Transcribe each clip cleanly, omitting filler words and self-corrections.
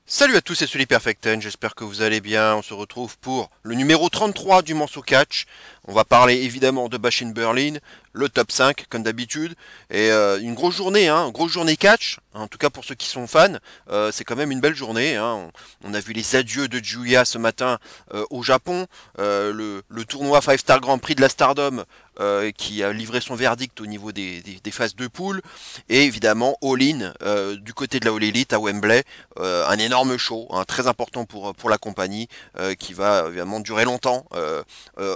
Salut à tous, c'est Sully Perfecten, j'espère que vous allez bien. On se retrouve pour le numéro 33 du Manso Catch. On va parler évidemment de Bash in Berlin, le top 5 comme d'habitude. Et une grosse journée, une grosse journée catch. En tout cas pour ceux qui sont fans, c'est quand même une belle journée. On a vu les adieux de Giulia ce matin au Japon. Le tournoi 5 Star Grand Prix de la Stardom qui a livré son verdict au niveau des phases de poule. Et évidemment All-In du côté de la All Elite à Wembley. Un énorme show, très important pour la compagnie, qui va évidemment durer longtemps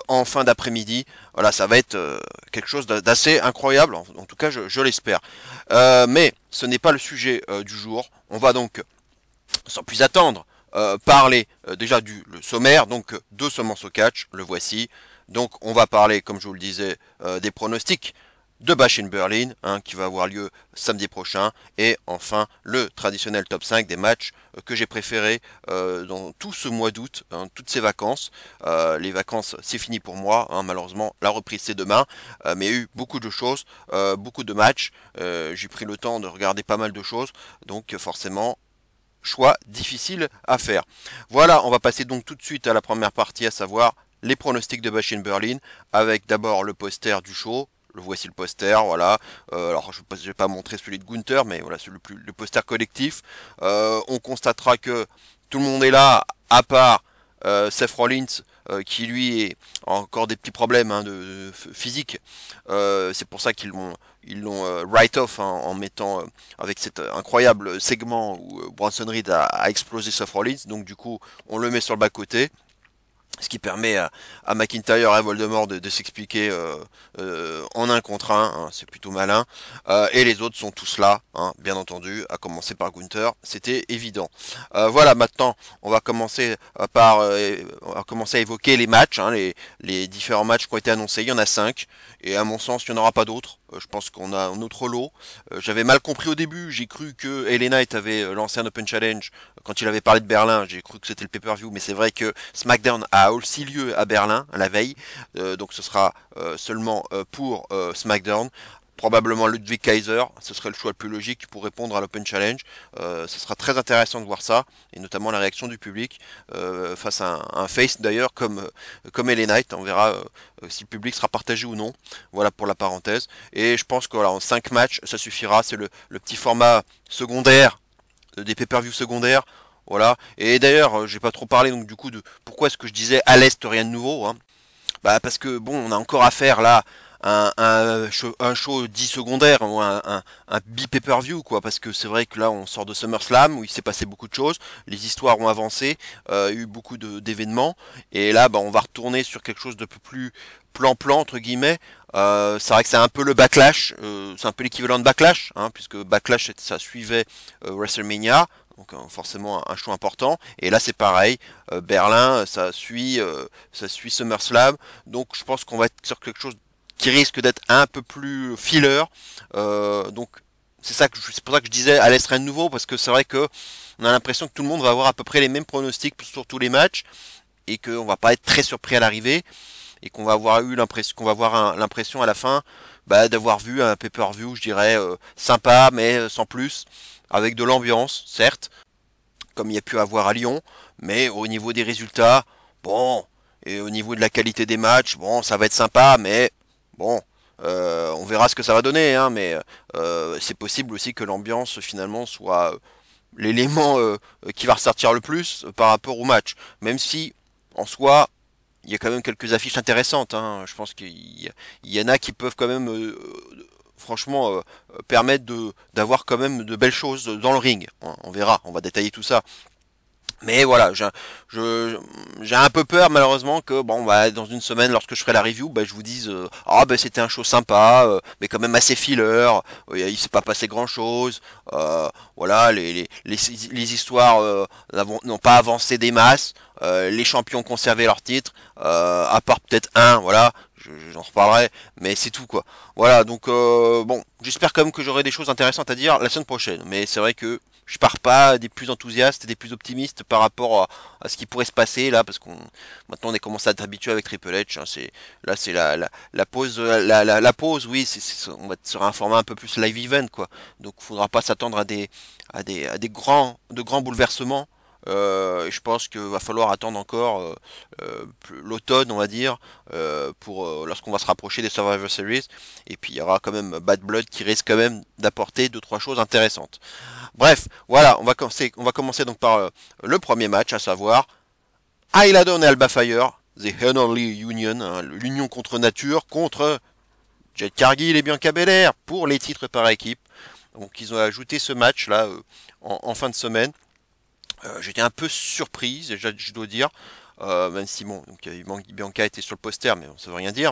en fin d'après-midi. Voilà, ça va être quelque chose d'assez incroyable, en tout cas je l'espère. Mais ce n'est pas le sujet du jour. On va donc, sans plus attendre, parler déjà le sommaire donc de ce Manso Catch, le voici. Donc on va parler, comme je vous le disais, des pronostics de Bash in Berlin, qui va avoir lieu samedi prochain, et enfin le traditionnel top 5 des matchs que j'ai préférés dans tout ce mois d'août, toutes ces vacances. Les vacances, c'est fini pour moi, malheureusement la reprise c'est demain, mais il y a eu beaucoup de choses, beaucoup de matchs, j'ai pris le temps de regarder pas mal de choses, donc forcément choix difficile à faire. Voilà, on va passer donc tout de suite à la première partie, à savoir les pronostics de Bash in Berlin, avec d'abord le poster du show. Voici le poster, voilà. Alors je ne vais pas montrer celui de Gunther, mais voilà, c'est le poster collectif. On constatera que tout le monde est là, à part Seth Rollins, qui lui a encore des petits problèmes physique. C'est pour ça ils l'ont write off, en mettant avec cet incroyable segment où Bronson Reed a explosé Seth Rollins. Donc du coup, on le met sur le bas côté. Ce qui permet à McIntyre et à Voldemort de s'expliquer en un contre un, c'est plutôt malin. Et les autres sont tous là, bien entendu, à commencer par Gunther, c'était évident. Voilà, maintenant, on va commencer on va commencer à évoquer les matchs, les différents matchs qui ont été annoncés. Il y en a 5, et à mon sens, il n'y en aura pas d'autres. Je pense qu'on a un autre lot. J'avais mal compris au début, j'ai cru que LA Knight avait lancé un Open Challenge quand il avait parlé de Berlin. J'ai cru que c'était le pay-per-view, mais c'est vrai que SmackDown a aussi lieu à Berlin la veille, donc ce sera seulement pour SmackDown. Probablement Ludwig Kaiser, ce serait le choix le plus logique pour répondre à l'Open Challenge. Ce sera très intéressant de voir ça, et notamment la réaction du public face à un face d'ailleurs comme LA Knight. On verra si le public sera partagé ou non. Voilà pour la parenthèse. Et je pense que voilà, en 5 matchs, ça suffira. C'est le petit format secondaire, des pay-per-view secondaires. Voilà. Et d'ailleurs, j'ai pas trop parlé donc du coup de pourquoi est-ce que je disais à l'Est rien de nouveau. Bah parce que bon, on a encore à faire là un show dit secondaire, ou un bi-pay-per-view, quoi, parce que c'est vrai que là on sort de SummerSlam où il s'est passé beaucoup de choses, les histoires ont avancé, il y a eu beaucoup d'événements, et là bah, on va retourner sur quelque chose de peu plus plan-plan entre guillemets. C'est vrai que c'est un peu le backlash, c'est un peu l'équivalent de backlash, puisque backlash ça suivait WrestleMania. Donc forcément un show important. Et là c'est pareil, Berlin ça suit SummerSlam. Donc je pense qu'on va être sur quelque chose qui risque d'être un peu plus filler. Donc c'est pour ça que je disais à l'Est rien de nouveau, parce que c'est vrai que on a l'impression que tout le monde va avoir à peu près les mêmes pronostics sur tous les matchs, et qu'on va pas être très surpris à l'arrivée, et qu'on va avoir l'impression à la fin d'avoir vu un pay-per-view, je dirais, sympa, mais sans plus, avec de l'ambiance, certes, comme il y a pu avoir à Lyon, mais au niveau des résultats, bon, et au niveau de la qualité des matchs, bon, ça va être sympa, mais bon, on verra ce que ça va donner, mais c'est possible aussi que l'ambiance finalement soit l'élément qui va ressortir le plus par rapport au match, même si en soi il y a quand même quelques affiches intéressantes. Je pense qu'il y en a qui peuvent quand même franchement permettre d'avoir quand même de belles choses dans le ring. On verra, on va détailler tout ça. Mais voilà, j'ai un peu peur malheureusement que bon dans une semaine, lorsque je ferai la review, je vous dise c'était un show sympa, mais quand même assez filler, il s'est pas passé grand chose, voilà, les histoires n'ont pas avancé des masses, les champions ont conservé leur titre, à part peut-être un, voilà, j'en reparlerai, mais c'est tout quoi. Voilà, donc bon, j'espère quand même que j'aurai des choses intéressantes à dire la semaine prochaine, mais c'est vrai que je pars pas des plus enthousiastes et des plus optimistes par rapport à ce qui pourrait se passer là, parce qu'on maintenant on est commencé à être habitué avec Triple H. C'est la pause, la pause, oui, on va être sur un format un peu plus live event quoi. Donc il faudra pas s'attendre à des grands bouleversements. Et je pense qu'il va falloir attendre encore l'automne, on va dire, pour lorsqu'on va se rapprocher des Survivor Series. Et puis il y aura quand même Bad Blood qui risque quand même d'apporter deux trois choses intéressantes. Bref, voilà, on va commencer donc par le premier match, à savoir Highladon et Alba Fire, The Unholy Union, hein, l'union contre nature, contre Jade Cargill et Bianca Belair pour les titres par équipe. Donc ils ont ajouté ce match là en fin de semaine. J'étais un peu surprise, je dois dire. Même si bon, donc, Bianca était sur le poster, mais ça veut rien dire.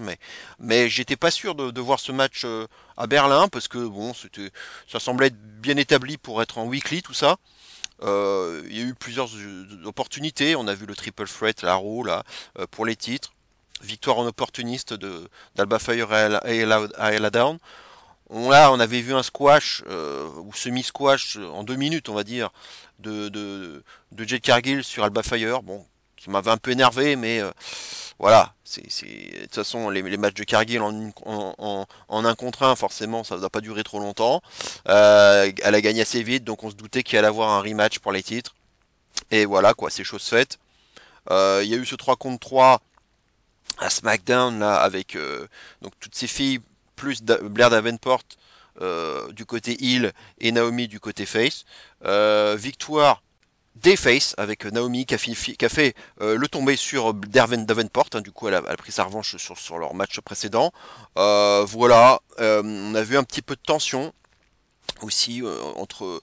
Mais j'étais pas sûr de voir ce match à Berlin parce que bon, ça semblait être bien établi pour être en weekly tout ça. Il y a eu plusieurs opportunités. On a vu le triple threat, la Raw là, pour les titres. Victoire en opportuniste d'Alba Fire et Ayla Down. Là, on avait vu un squash, ou semi-squash, en 2 minutes, on va dire, de Jade Cargill sur Alba Fire. Bon, ça m'avait un peu énervé, mais voilà. De toute façon, les matchs de Cargill en un contre un, forcément, ça ne va pas durer trop longtemps. Elle a gagné assez vite, donc on se doutait qu'il allait avoir un rematch pour les titres. Et voilà, quoi, c'est chose faite. Il y a eu ce 3 contre 3 à SmackDown, là, avec donc toutes ces filles plus Blair Davenport du côté heel et Naomi du côté face. Victoire des face avec Naomi qui a fait le tombé sur Davenport. Hein, du coup, elle a pris sa revanche sur leur match précédent. Voilà, on a vu un petit peu de tension aussi entre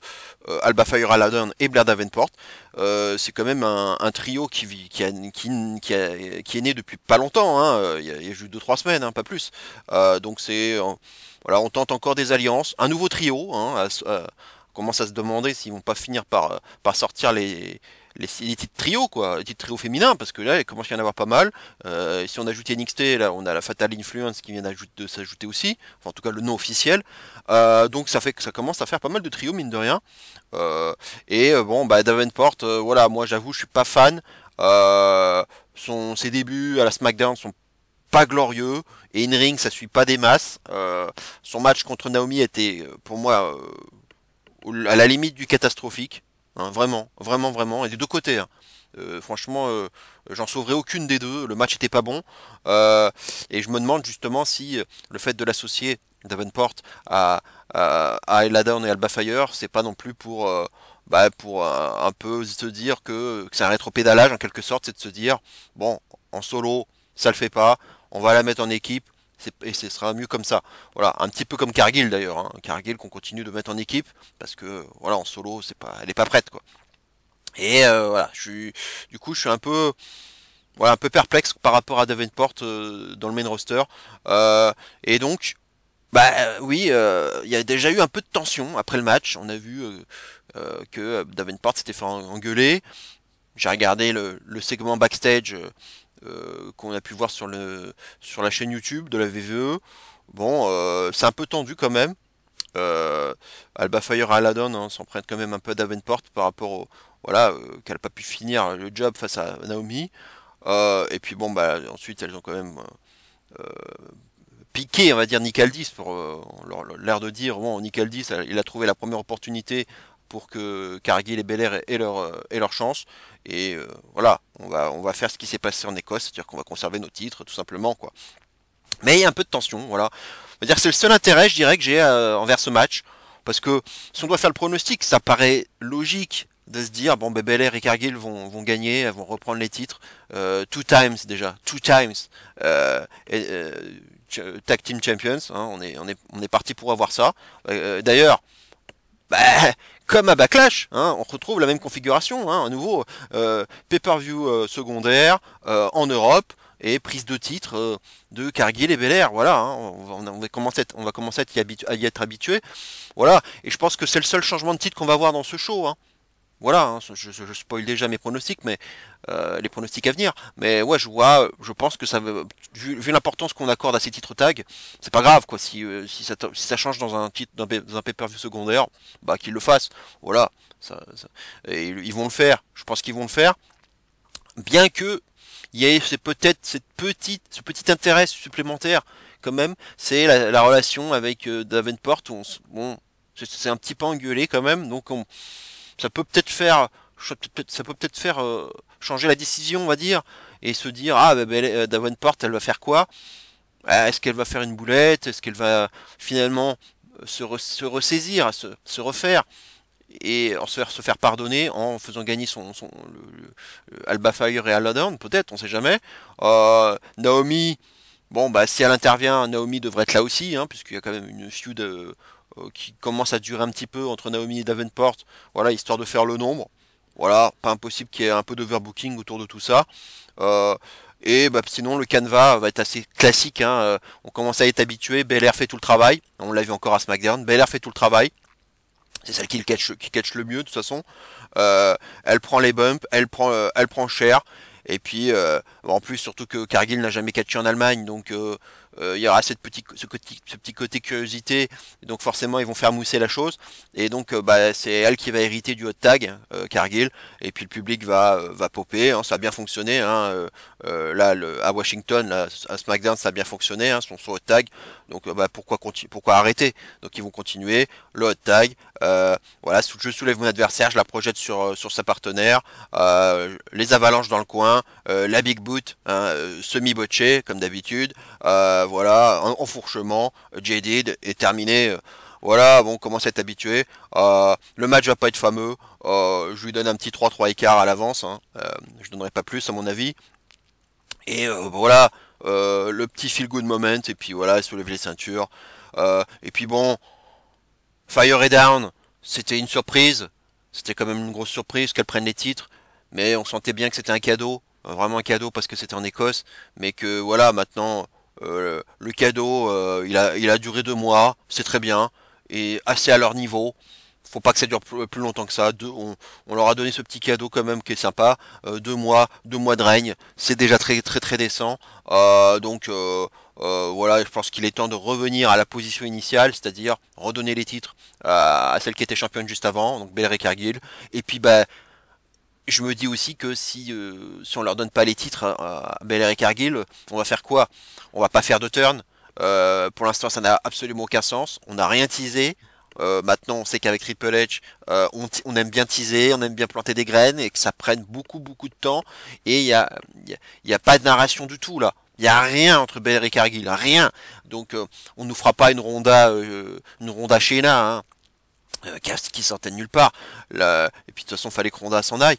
Alba Fire Aladdin et Blair Davenport. C'est quand même un trio qui est né depuis pas longtemps, hein. Il y a juste 2-3 semaines, hein, pas plus. Donc voilà, on tente encore des alliances, un nouveau trio, hein, on commence à se demander s'ils vont pas finir par sortir les titres trio, quoi, les titres trio féminins, parce que là il commence à y en avoir pas mal. Si on ajoute NXT, là on a la Fatal Influence qui vient de s'ajouter aussi, enfin en tout cas le nom officiel. Donc ça fait que ça commence à faire pas mal de trios, mine de rien. Bon, bah Davenport, voilà, moi j'avoue je suis pas fan. Ses débuts à la SmackDown sont pas glorieux, et in-ring ça suit pas des masses. Son match contre Naomi était pour moi à la limite du catastrophique, hein, vraiment, vraiment, vraiment, et des deux côtés, hein. Franchement, j'en sauverai aucune des deux. Le match était pas bon, et je me demande justement si le fait de l'associer Davenport à Eladon et Alba Fire, c'est pas non plus pour un peu se dire que c'est un rétropédalage en quelque sorte, c'est de se dire bon, en solo ça le fait pas, on va la mettre en équipe. Et ce sera mieux comme ça. Voilà, un petit peu comme Cargill d'ailleurs, hein. Cargill qu'on continue de mettre en équipe parce que voilà, en solo, elle est pas prête quoi. Et voilà, du coup, je suis un peu, voilà, un peu perplexe par rapport à Davenport dans le main roster. Et donc, bah oui, il y a déjà eu un peu de tension après le match. On a vu que Davenport s'était fait engueuler. J'ai regardé le segment backstage qu'on a pu voir sur la chaîne YouTube de la VVE. Bon, c'est un peu tendu quand même. Alba Fire et Aladdin, hein, s'en prennent quand même un peu à Davenport par rapport voilà, qu'elle n'a pas pu finir le job face à Naomi. Et puis bon, bah ensuite elles ont quand même piqué, on va dire, Nick Aldis pour l'air de dire bon, Nick Aldis, il a trouvé la première opportunité pour que Cargill et Belair aient leur chance. Et voilà, on va faire ce qui s'est passé en Écosse, c'est-à-dire qu'on va conserver nos titres, tout simplement, quoi. Mais il y a un peu de tension, voilà. On va dire que c'est le seul intérêt, je dirais, que j'ai envers ce match. Parce que si on doit faire le pronostic, ça paraît logique de se dire bon, ben, Belair et Cargill vont gagner, elles vont reprendre les titres. Two times déjà, two times. Tag Team Champions, hein, on est parti pour avoir ça. D'ailleurs, bah, comme à Backlash, hein, on retrouve la même configuration, hein, à nouveau pay-per-view secondaire en Europe et prise de titre de Cargill et Belair, voilà, hein, on va commencer à y être habitué, voilà, et je pense que c'est le seul changement de titre qu'on va voir dans ce show, hein. Voilà, hein, je spoil déjà mes pronostics, mais les pronostics à venir. Mais ouais, je pense que vu l'importance qu'on accorde à ces titres tags, c'est pas grave quoi. Si ça change dans un titre, dans un pay-per-view secondaire, bah qu'ils le fassent. Voilà, et ils vont le faire. Je pense qu'ils vont le faire, bien que il y ait peut-être ce petit intérêt supplémentaire quand même. C'est la relation avec Davenport. Bon, c'est un petit peu engueulé quand même, donc ça peut peut-être faire ça peut peut-être faire changer la décision, on va dire, et se dire ah Davenport, elle va faire quoi? Est-ce qu'elle va faire une boulette? Est-ce qu'elle va finalement se ressaisir, se refaire et se faire pardonner en faisant gagner Alba Fire et Aladon, peut-être, on sait jamais. Naomi, bon bah si elle intervient, Naomi devrait être là aussi, hein, puisqu'il y a quand même une feud qui commence à durer un petit peu entre Naomi et Davenport, voilà, histoire de faire le nombre. Voilà, pas impossible qu'il y ait un peu d'overbooking autour de tout ça. Euh, et bah, sinon, le canevas va être assez classique, hein. On commence à être habitué. Belair fait tout le travail. On l'a vu encore à SmackDown. Belair fait tout le travail. C'est celle qui catch le mieux de toute façon. Elle prend les bumps, elle prend cher. Et puis, en plus, surtout que Cargill n'a jamais catché en Allemagne, donc il y aura ce petit côté curiosité. Donc forcément, ils vont faire mousser la chose. Et donc, bah, c'est elle qui va hériter du hot tag, Cargill. Et puis le public va popper. Hein, ça a bien fonctionné. Hein, là, à Washington, là, à SmackDown, ça a bien fonctionné. Hein, son hot tag. Donc, bah, pourquoi arrêter? Donc, ils vont continuer. Le hot tag. Voilà, je soulève mon adversaire, je la projette sur sa partenaire, les avalanches dans le coin, la big boot, hein, semi-botché comme d'habitude, voilà, enfourchement, jaded est terminé. Voilà, bon, on commence à être habitué. Le match va pas être fameux. Je lui donne un petit 3-3 écart à l'avance. Hein. Je donnerai pas plus à mon avis. Et voilà, le petit feel good moment. Et puis voilà, elle soulève les ceintures. Et puis bon, Fire et Down, c'était une surprise. C'était quand même une grosse surprise qu'elle prenne les titres. Mais on sentait bien que c'était un cadeau. Vraiment un cadeau parce que c'était en Écosse. Mais que voilà, maintenant, le cadeau, il a duré 2 mois. C'est très bien. Et assez à leur niveau. Faut pas que ça dure plus longtemps que ça. On leur a donné ce petit cadeau quand même qui est sympa. 2 mois de règne. C'est déjà très très très décent. Donc voilà, je pense qu'il est temps de revenir à la position initiale, c'est-à-dire redonner les titres à celle qui était championne juste avant, donc Belair et Cargill. Et puis bah je me dis aussi que si on leur donne pas les titres à Belair et Cargill, on va faire quoi? On va pas faire de turn. Pour l'instant, ça n'a absolument aucun sens. On n'a rien teasé. Maintenant, on sait qu'avec Triple H, on aime bien teaser, on aime bien planter des graines et que ça prenne beaucoup beaucoup de temps. Et il y a pas de narration du tout là. Il y a rien entre Belair et Cargill, rien. Donc, on nous fera pas une Ronda Shayna, hein, qui sortait de nulle part. Là, et puis de toute façon, fallait que Ronda s'en aille.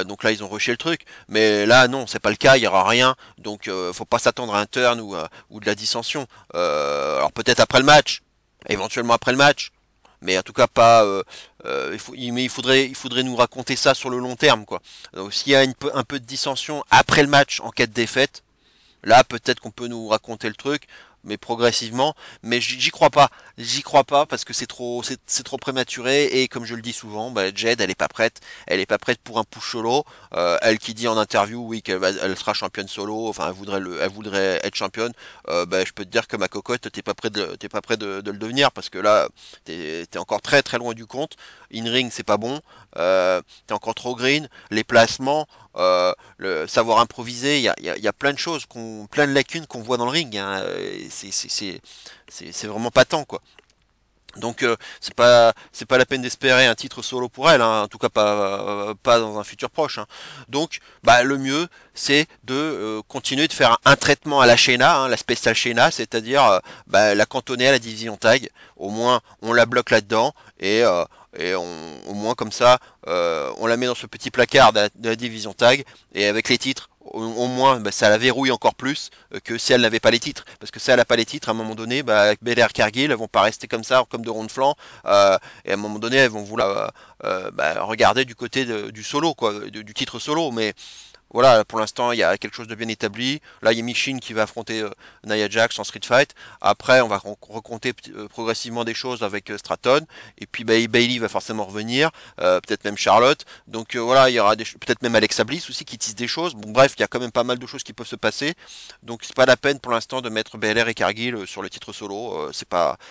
Donc là, ils ont rushé le truc. Mais là, non, c'est pas le cas. Il y aura rien. Donc, faut pas s'attendre à un turn ou de la dissension. Alors peut-être après le match, éventuellement après le match. Mais en tout cas pas. Mais il faudrait nous raconter ça sur le long terme, quoi. Donc s'il y a un peu de dissension après le match en cas de défaite, là peut-être qu'on peut nous raconter le truc, mais progressivement. Mais j'y crois pas parce que c'est trop prématuré et comme je le dis souvent, bah, Jed elle est pas prête pour un push solo. Elle qui dit en interview oui elle sera championne solo, enfin elle voudrait être championne. Bah, je peux te dire que ma cocotte t'es pas prêt de le devenir parce que là t'es encore très très loin du compte. In ring c'est pas bon, t'es encore trop green, les placements. Le savoir improviser, il y a plein de choses, plein de lacunes qu'on voit dans le ring. Hein. C'est vraiment patent quoi. Donc c'est pas la peine d'espérer un titre solo pour elle, hein, en tout cas pas dans un futur proche. Hein. Donc bah le mieux c'est de continuer de faire un traitement à la Shayna, hein, la spéciale Shayna, c'est-à-dire bah, la cantonner à la division tag. Au moins on la bloque là-dedans et au moins comme ça on la met dans ce petit placard de la division tag et avec les titres au moins bah, ça la verrouille encore plus que si elle n'avait pas les titres parce que si elle n'a pas les titres à un moment donné bah, avec Belair Cargill elles vont pas rester comme ça comme de ronds de flanc et à un moment donné elles vont vouloir bah, regarder du côté du solo quoi du titre solo mais voilà, pour l'instant, il y a quelque chose de bien établi. Là, il y a Michin qui va affronter Nia Jax en Street Fight. Après, on va recompter progressivement des choses avec Stratton. Et puis, bah, Bailey va forcément revenir. Peut-être même Charlotte. Donc voilà, il y aura peut-être même Alexa Bliss aussi qui tisse des choses. Bon, bref, il y a quand même pas mal de choses qui peuvent se passer. Donc, c'est pas la peine pour l'instant de mettre Belair et Cargill sur le titre solo.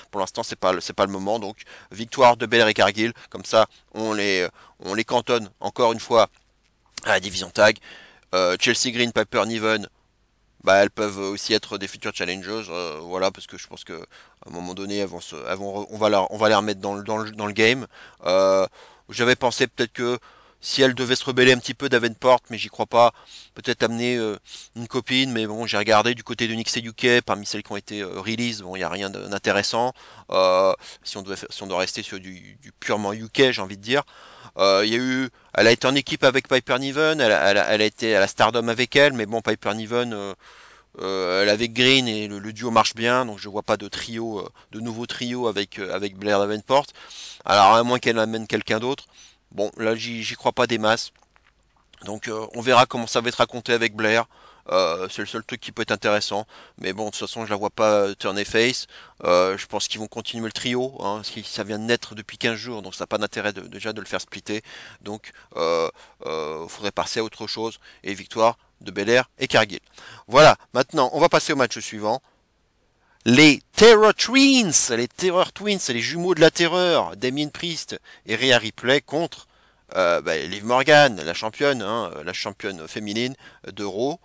Pour l'instant, c'est pas le moment. Donc, victoire de Belair et Cargill. Comme ça, on les cantonne encore une fois à la division tag. Chelsea Green, Piper Niven, bah elles peuvent aussi être des futures challengers, voilà parce que je pense que à un moment donné on va les remettre dans le game. J'avais pensé peut-être que si elle devait se rebeller un petit peu Davenport, mais j'y crois pas, peut-être amener une copine, mais bon, j'ai regardé du côté de NXT UK, parmi celles qui ont été release, bon, il n'y a rien d'intéressant. Si on doit rester sur du purement UK, j'ai envie de dire. Il y a eu, elle a été en équipe avec Piper Niven, elle a été à la Stardom avec elle, mais bon, Piper Niven, elle avec Green et le duo marche bien, donc je vois pas de trio, de nouveau trio avec Blair Davenport. Alors à moins qu'elle amène quelqu'un d'autre. Bon, là j'y crois pas des masses. Donc on verra comment ça va être raconté avec Blair. C'est le seul truc qui peut être intéressant. Mais bon, de toute façon, je la vois pas turner face. Je pense qu'ils vont continuer le trio. Hein, parce que ça vient de naître depuis 15 jours. Donc ça n'a pas d'intérêt déjà de le faire splitter. Donc faudrait passer à autre chose. Et victoire de Belair et Cargill. Voilà, maintenant on va passer au match suivant. Les Terror Twins, les jumeaux de la terreur, Damien Priest et Rhea Ripley contre Liv Morgan, la championne féminine de Raw,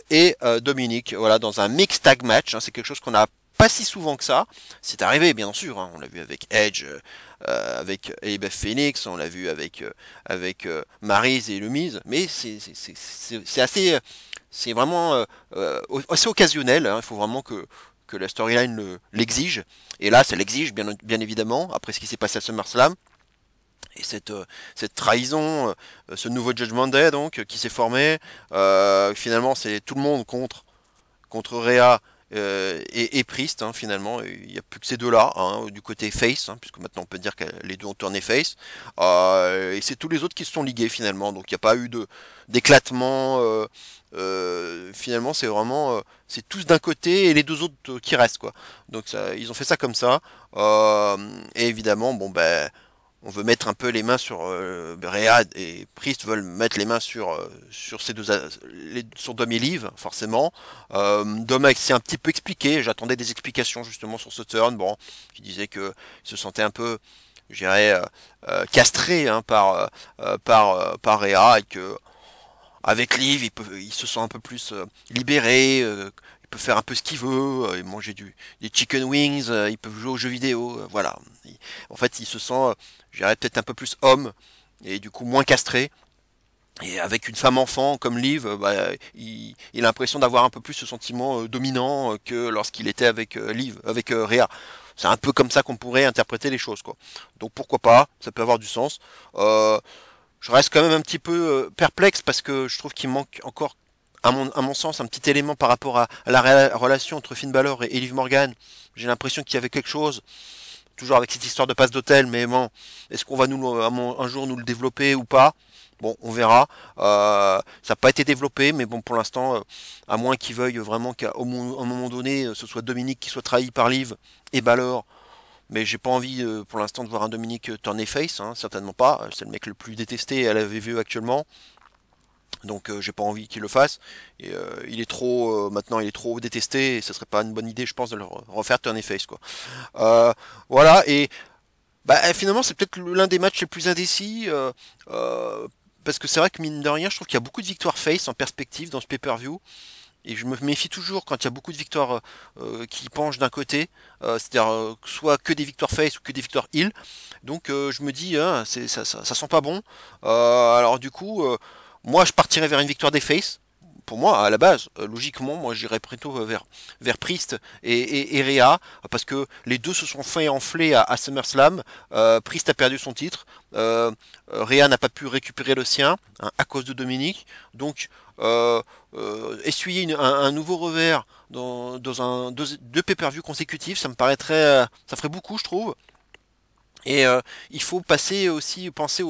et Dominique, voilà, dans un mixed tag match. Hein, c'est quelque chose qu'on n'a pas si souvent que ça. C'est arrivé, bien sûr. Hein, on l'a vu avec Edge, avec Elizabeth Phoenix, on l'a vu avec Maryse et le Miz, mais c'est assez, c'est vraiment assez occasionnel. Hein, il faut vraiment que la storyline l'exige. Et là, ça l'exige, bien évidemment, après ce qui s'est passé à SummerSlam. Et cette trahison, ce nouveau Judgment Day donc qui s'est formé, finalement c'est tout le monde contre Rhea et Priest. Hein, finalement, il n'y a plus que ces deux-là hein, du côté face, hein, puisque maintenant on peut dire que les deux ont tourné face. Et c'est tous les autres qui se sont ligués finalement, donc il n'y a pas eu d'éclatement. Finalement, c'est vraiment c'est tous d'un côté et les deux autres qui restent quoi. Donc ça, ils ont fait ça comme ça. Et évidemment, bon ben on veut mettre un peu les mains sur Rhea et Priest veulent mettre les mains sur ces sur Dom et Liv forcément. Dom s'est un petit peu expliqué, j'attendais des explications justement sur ce turn, bon, qui disait que il se sentait un peu, je dirais, castré hein, par Rhea et que avec Liv il se sent un peu plus libéré. Il peut faire un peu ce qu'il veut, manger des chicken wings, il peut jouer aux jeux vidéo, voilà. En fait, il se sent, je dirais, peut-être un peu plus homme, et du coup moins castré. Et avec une femme enfant comme Liv, il a l'impression d'avoir un peu plus ce sentiment dominant que lorsqu'il était avec avec Rhea. C'est un peu comme ça qu'on pourrait interpréter les choses, quoi. Donc pourquoi pas, ça peut avoir du sens. Je reste quand même un petit peu perplexe parce que je trouve qu'il manque encore à mon sens, un petit élément par rapport à la relation entre Finn Balor et Liv Morgan. J'ai l'impression qu'il y avait quelque chose, toujours avec cette histoire de passe d'hôtel, mais bon, est-ce qu'on va un jour nous le développer ou pas? Bon, on verra. Ça n'a pas été développé, mais bon, pour l'instant, à moins qu'ils veuillent vraiment qu'à un moment donné, ce soit Dominique qui soit trahi par Liv et Balor. Mais j'ai pas envie pour l'instant de voir un Dominique turn face, hein, certainement pas. C'est le mec le plus détesté à la VVE actuellement. Donc j'ai pas envie qu'il le fasse. Et il est trop maintenant il est trop détesté et ce serait pas une bonne idée je pense de le refaire turn face quoi. Voilà et finalement c'est peut-être l'un des matchs les plus indécis parce que c'est vrai que mine de rien je trouve qu'il y a beaucoup de victoires face en perspective dans ce pay-per-view. Et je me méfie toujours quand il y a beaucoup de victoires qui penchent d'un côté, c'est-à-dire soit que des victoires face ou que des victoires heel. Donc je me dis, hein, ça sent pas bon. Alors du coup, moi je partirais vers une victoire des face. Pour moi, à la base, logiquement, moi j'irais plutôt vers Priest et Rhea, parce que les deux se sont fait enfler à SummerSlam. Priest a perdu son titre, Rhea n'a pas pu récupérer le sien hein, à cause de Dominique. Donc essuyer un nouveau revers dans deux pay-per-view consécutifs, ça me paraîtrait, ça ferait beaucoup, je trouve. Et il faut penser au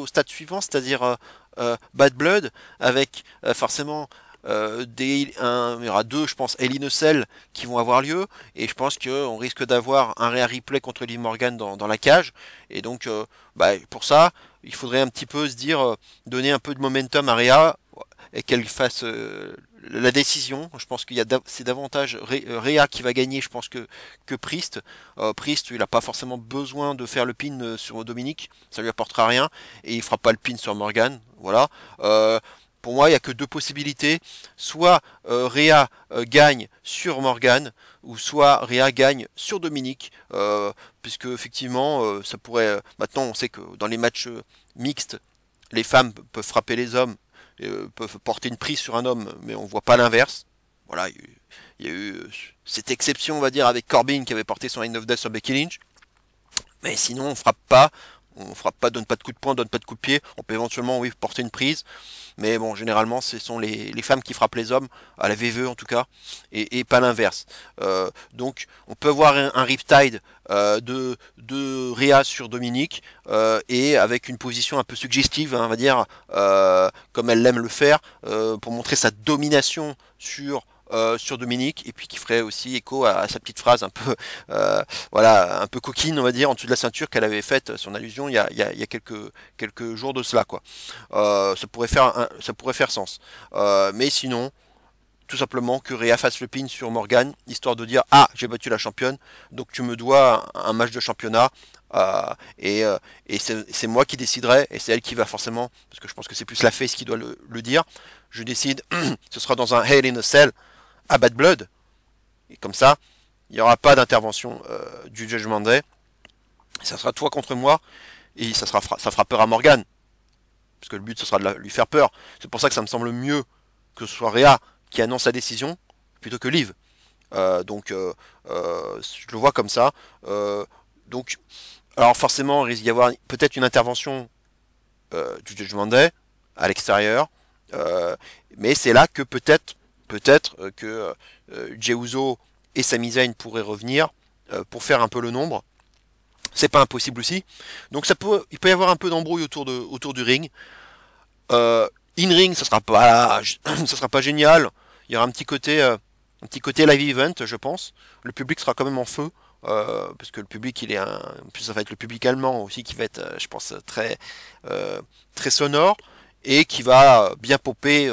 stade suivant, c'est-à-dire Bad Blood, avec forcément il y aura deux, je pense, Hell in a Cell qui vont avoir lieu, et je pense qu'on risque d'avoir un Rhea Ripley contre Liv Morgan dans la cage, et donc pour ça, il faudrait un petit peu se dire, donner un peu de momentum à Rhea, et qu'elle fasse la décision. Je pense c'est davantage Rhea qui va gagner, je pense, que Priest. Priest, il n'a pas forcément besoin de faire le pin sur Dominique, ça lui apportera rien, et il fera pas le pin sur Morgan. Voilà. Pour moi, il n'y a que deux possibilités. Soit Rhea gagne sur Morgan, ou soit Rhea gagne sur Dominique, puisque effectivement, ça pourrait. Maintenant, on sait que dans les matchs mixtes, les femmes peuvent frapper les hommes, peuvent porter une prise sur un homme, mais on voit pas l'inverse. Voilà, il y a eu cette exception, on va dire, avec Corbin qui avait porté son Reign of Death sur Becky Lynch. Mais sinon, on frappe pas, donne pas de coup de poing, donne pas de coup de pied. On peut éventuellement, oui, porter une prise. Mais bon, généralement, ce sont les femmes qui frappent les hommes, à la VVE en tout cas, et pas l'inverse. Donc, on peut avoir un Riptide de Rhea sur Dominique, et avec une position un peu suggestive, hein, on va dire, comme elle aime le faire, pour montrer sa domination sur Dominique, et puis qui ferait aussi écho à sa petite phrase un peu voilà, un peu coquine, on va dire, en dessous de la ceinture, qu'elle avait faite, son allusion, il y a quelques jours de cela, quoi. Ça pourrait faire sens. Mais sinon, tout simplement que Rhea fasse le pin sur Morgan, histoire de dire ah, j'ai battu la championne, donc tu me dois un match de championnat. Et c'est moi qui déciderai, et c'est elle qui va forcément, parce que je pense que c'est plus la face qui doit le dire. Je décide, ce sera dans un Hell in a Cell à Bad Blood, et comme ça, il n'y aura pas d'intervention du Judgment Day. Ça sera toi contre moi, et ça fera peur à Morgan, parce que le but ce sera de lui faire peur. C'est pour ça que ça me semble mieux que ce soit Rhea qui annonce sa décision plutôt que Liv. Je le vois comme ça. Donc, alors forcément, il risque d'y avoir peut-être une intervention du Judgment Day à l'extérieur, mais c'est là que peut-être que Jey Uso et Sami Zayn pourraient revenir pour faire un peu le nombre. C'est pas impossible aussi. Donc il peut y avoir un peu d'embrouille autour du ring. In-ring, ça sera pas génial. Il y aura un petit côté live event, je pense. Le public sera quand même en feu. Parce que le public, en plus ça va être le public allemand aussi qui va être, je pense, très sonore et qui va bien popper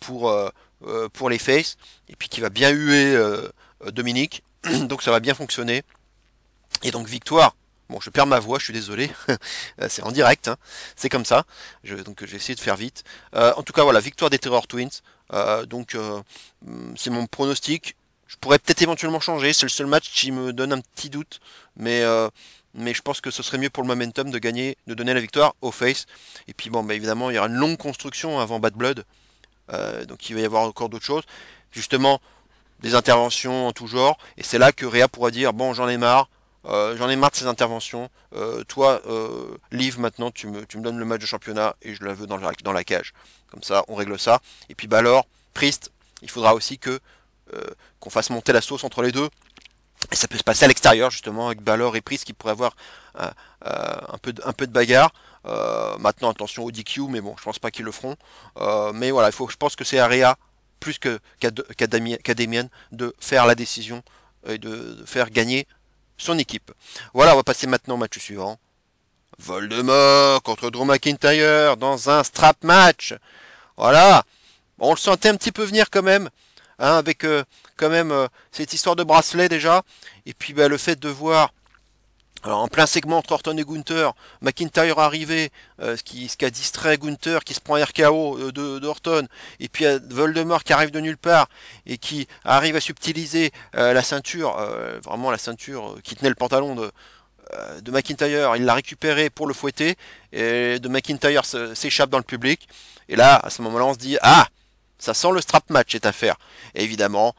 pour les faces, et puis qui va bien huer Dominique. Donc ça va bien fonctionner. Et donc victoire. Bon, je perds ma voix, je suis désolé. C'est en direct, hein. C'est comme ça. Donc j'ai essayé de faire vite. En tout cas, voilà, victoire des Terror Twins. C'est mon pronostic. Je pourrais peut-être éventuellement changer. C'est le seul match qui me donne un petit doute, mais je pense que ce serait mieux pour le momentum de donner la victoire au face. Et puis bon, bah, évidemment, il y aura une longue construction avant Bad Blood. Donc il va y avoir encore d'autres choses. Justement, des interventions en tout genre. Et c'est là que Rhea pourra dire bon, j'en ai marre. J'en ai marre de ces interventions. Toi, Liv, maintenant, tu me donnes le match de championnat et je la veux dans la cage. Comme ça, on règle ça. Et puis Balor, Priest, il faudra aussi qu'on fasse monter la sauce entre les deux. Et ça peut se passer à l'extérieur, justement, avec Balor et Priest qui pourraient avoir un peu de bagarre. Maintenant, attention au DQ, mais bon, je pense pas qu'ils le feront. Mais voilà, je pense que c'est à Rhea, plus qu'à Damien, de faire la décision et de faire gagner son équipe. Voilà, on va passer maintenant au match suivant. Voldemort contre Drew McIntyre dans un strap match. Voilà. Bon, on le sentait un petit peu venir quand même, hein, avec quand même cette histoire de bracelet déjà. Et puis bah, le fait de voir, alors, en plein segment entre Orton et Gunther, McIntyre arrivé, ce qui a distrait Gunther, qui se prend RKO d'Orton, et puis Voldemort qui arrive de nulle part, et qui arrive à subtiliser la ceinture, vraiment la ceinture qui tenait le pantalon de McIntyre, il l'a récupéré pour le fouetter, et de McIntyre s'échappe dans le public, et là, à ce moment-là, on se dit, ah, ça sent le strap match cette affaire. Et évidemment,